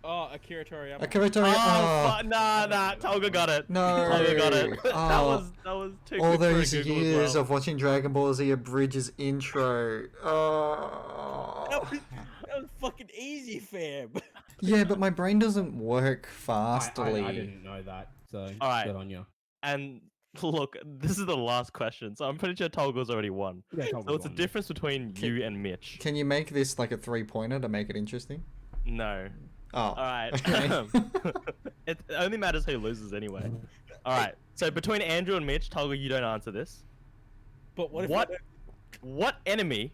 Oh, Akira Toriyama. Akira Toriyama. Nah, Tolga got it. No. Tolga got it. Oh. that was too All good for a those Google as years well. of watching Dragon Ball Z Abridges intro. That Oh. was fucking easy, fam. Yeah, but my brain doesn't work fastly. I didn't know that, so Alright. good on you. And look, this is the last question, so I'm pretty sure Tolga's already won. Yeah, So it's a difference between you and Mitch. Can you make this like a 3-pointer to make it interesting? No. Oh. Alright. Okay. It only matters who loses anyway. Alright, so between Andrew and Mitch, Tolga, you don't answer this. But what if What enemy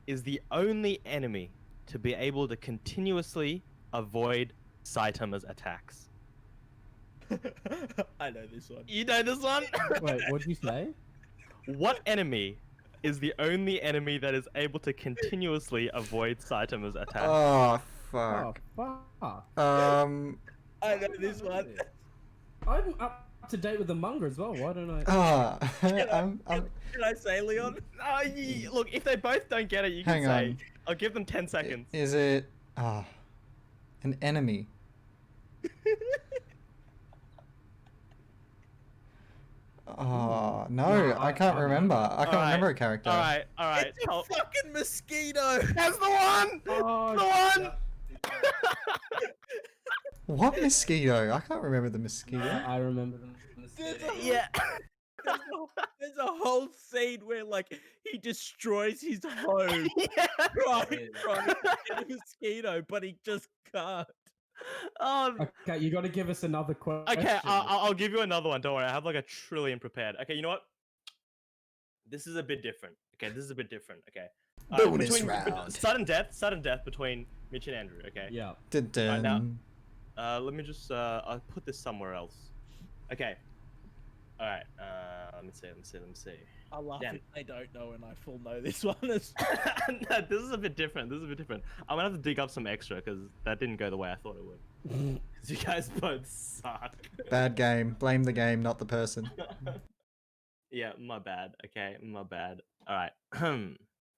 is the only enemy to be able to continuously avoid Saitama's attacks? I know this one. You know this one? Wait, what'd you say? What enemy is the only enemy that is able to continuously avoid Saitama's attacks? Oh, Oh, fuck. fuck. I know this one. I'm up to date with the manga as well. Why don't I? I'm Did I say Leon? Look, if they both don't get it, you can Hang say. on. I'll give them 10 seconds. Is it an enemy? Oh no, No, I can't remember. I can't Alright, remember a character. All right. It's a fucking mosquito. That's the one. Oh, The one. What mosquito? I can't remember the mosquito. I remember them. Yeah. There's a whole scene where like he destroys his home Yeah. trying to get a mosquito, but he just can't. Okay, you got to give us another question. Okay, I'll give you another one. Don't worry, I have like a trillion prepared. Okay, you know what? This is a bit different. Okay, this is a bit different. Okay. Bonus round. Sudden death between Mitch and Andrew. Okay. Yeah. Dun-dun. now- Let me just I'll put this somewhere else. Okay. All right. Let me see. I laugh Damn. if they don't know, and I full know this one is. No, this is a bit different. I'm gonna have to dig up some extra because that didn't go the way I thought it would. 'Cause you guys both suck. Bad game. Blame the game, not the person. Yeah, my bad. Okay, my bad. All right.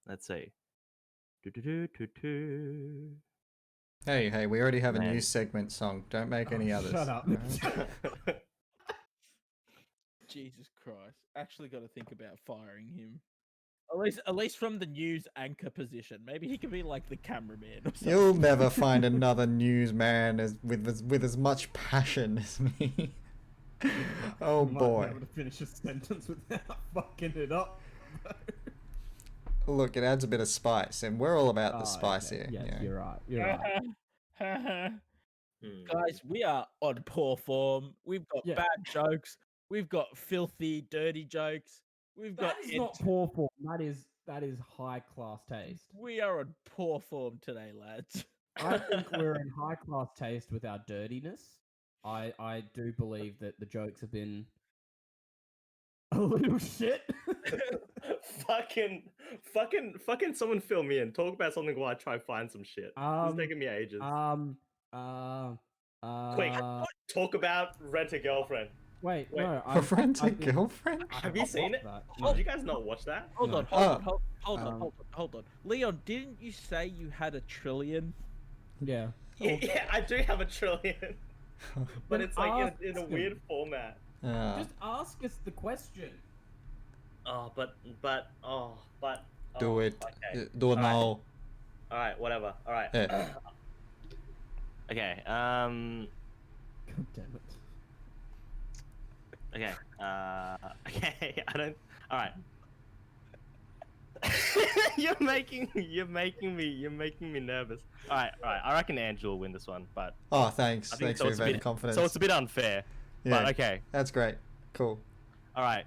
Let's see. Do-do-do-do-do. Hey, we already have a Man. news segment song. Don't make any others. Shut up. Alright? Jesus Christ! Actually, got to think about firing him. At least from the news anchor position. Maybe he could be like the cameraman or something. You'll never find another newsman with as much passion as me. Oh You might boy. be able to finish a sentence without fucking it up. Look, it adds a bit of spice, and we're all about the spice okay. here. Yes, you know. you're right. You're right. Guys, we are on poor form. We've got Yeah. bad jokes. We've got filthy, dirty jokes. We've got. That is not poor form. That is high class taste. We are on poor form today, lads. I think we're in high class taste with our dirtiness. I do believe that the jokes have been a little shit. fucking someone fill me in. Talk about something while I try to find some shit. It's taking me ages. Quick, talk about Rent a Girlfriend. Wait, Wait. no. Friend and girlfriend? Have you seen it? That. Did you guys not watch that? Hold No. on, hold on. Leon, didn't you say you had a trillion? Yeah. Yeah, I do have a trillion, but Then it's like ask in a them. weird format. Just ask us the question. Do it. Okay. Do it Alright. now. All right, whatever. All right. Yeah. Okay. God damn it. Okay. Okay. I don't. All right. You're making me nervous. All right. I reckon Andrew will win this one, but Oh, thanks. I think Thanks so for it's your a vote bit, of confidence. so it's a bit unfair. Yeah, But okay. that's great. Cool. All right.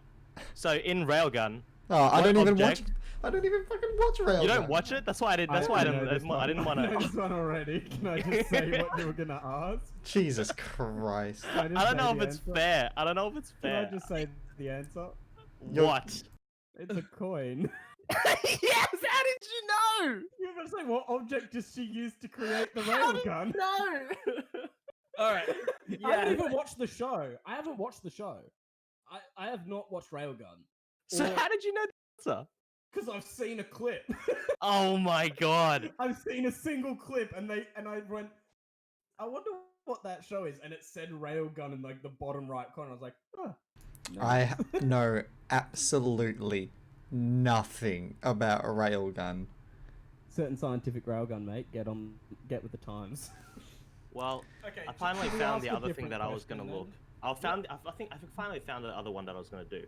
So in Railgun, Oh, I What don't even watch. object- I don't even fucking watch Railgun. you don't watch it. That's why I didn't. That's why I didn't. I didn't want I know to. this one already. Can I just say what you were gonna ask? Jesus Christ. Can I don't just know say if the it's answer? fair. I don't know if it's Can I fair. just say the answer? What? It's a coin. Yes. How did you know? You were going to say what object does she use to create the How did railgun? No. All right. I haven't even watched the show. I haven't watched the show. I have not watched Railgun. So how did you know the answer? Because I've seen a clip. Oh my god. I've seen a single clip, and I went, I wonder what that show is, and it said Railgun in like the bottom right corner. I was like, oh. No. I know absolutely nothing about a railgun. Certain scientific railgun, mate. Get with the times. Well, Okay. I finally should we found ask the a other thing different that I was question gonna look. then? I think I finally found the other one that I was gonna do.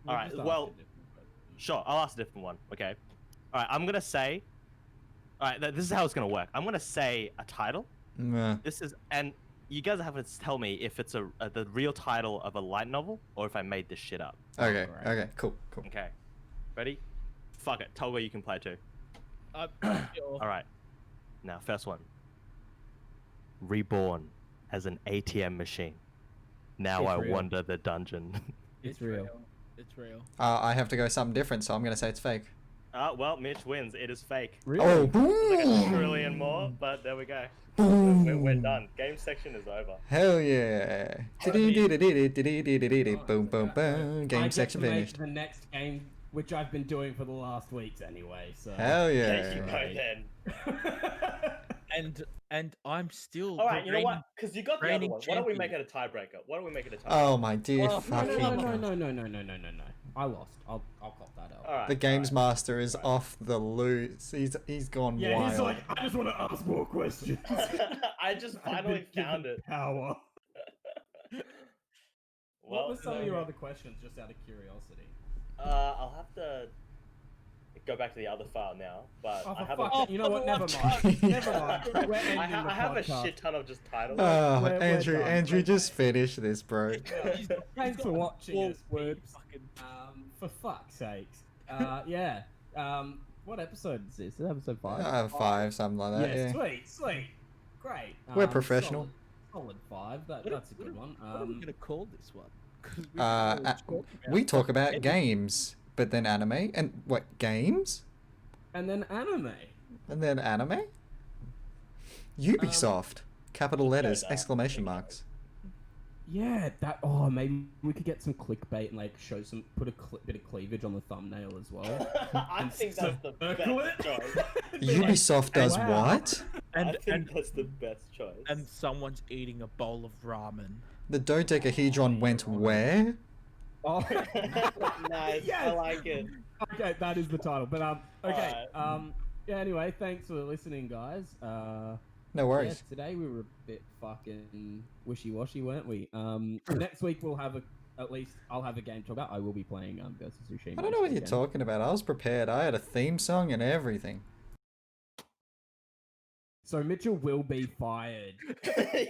We'll Alright, just ask well, a different question. Sure, I'll ask a different one. Okay. Alright, I'm gonna say. Alright, this is how it's gonna work. I'm gonna say a title. Meh. This is, and you guys have to tell me if it's the real title of a light novel or if I made this shit up. Okay, Alright. okay, cool. Okay. Ready? Fuck it. Tolga, you can play too. Sure. All right. Now, first one. Reborn as an ATM machine. Now It's I real. wander the dungeon. It's real. It's real. I have to go something different, so I'm gonna say it's fake. Well, Mitch wins. It is fake. Really? Oh, Like a boom! trillion more, but there we go. Boom! We're done. Game section is over. Hell yeah! Boom, boom, boom. I Game get section to make finished. the next game, which I've been doing for the last weeks anyway. So. Hell There you yeah! go then. and I'm still. All the right, you know what? reigning- Because you got the other reigning one. Why don't we make champion. it a tiebreaker? Why don't we make it a tiebreaker? Oh my dear Oh, fucking No, God. no. I lost. I'll cop that out. All right. The games all right. master is off the loose. He's gone Yeah, wild. he's like, I just want to ask more questions. I just finally found it. Power. What Well, were some of no, your other questions, just out of curiosity? I'll have to go back to the other file now, but Oh, I for have fuck a, it. You know what? for Never what? mind. Never mind. We're ending I have a the podcast. shit ton of just titles. We're Andrew, done. Andrew, We're just finish this, bro. Thanks for watching us, word. Woods. For fuck's sakes. Yeah. What episode is this? Is it episode 5? 5, something like that. Yeah, Yeah. sweet. Great. We're professional. Solid 5. That's a good one. What are we gonna call this one? 'Cause we We talk about games, but then anime, and what games, And then anime. and then anime. Ubisoft, capital letters, that. exclamation marks. Yeah, that. Oh, maybe we could get some clickbait and like show some, put a bit of cleavage on the thumbnail as well. I think that's the circle best choice. Ubisoft does wow. what? I and think that's the best choice. and someone's eating a bowl of ramen. The dodecahedron went where? Oh, Nice, Yes! I like it. okay, that is the title. But okay. Alright. Yeah. Anyway, thanks for listening, guys. No Yeah, worries. today we were a bit fucking wishy-washy, weren't we? Next week we'll have at least I'll have a game to talk about. I will be playing Ghost of Tsushima. I don't know what you're talking about. I was prepared. I had a theme song and everything. So Mitchell will be fired.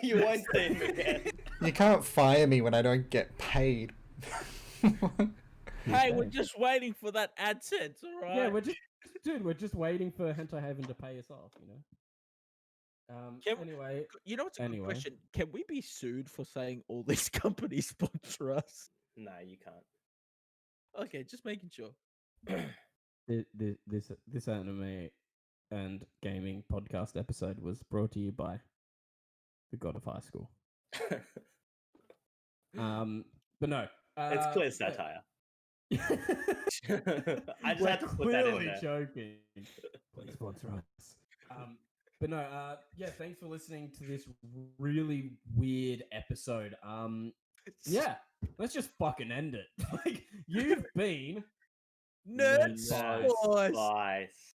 You won't see him again. You can't fire me when I don't get paid. Hey, we're just waiting for that AdSense, all right? Yeah, we're just waiting for Hentai Haven to pay us off, you know. Anyway, You know what's a good Anyway. question? Can we be sued for saying all these companies sponsor us? No, you can't. Okay, just making sure. this anime and gaming podcast episode was brought to you by the God of High School. But no, It's clear satire. I just We're had to put that in clearly there. joking. Please sponsor us. But no, yeah, thanks for listening to this really weird episode. Yeah, let's just fucking end it. Like, you've been Nerds, Nice. boys. Nice.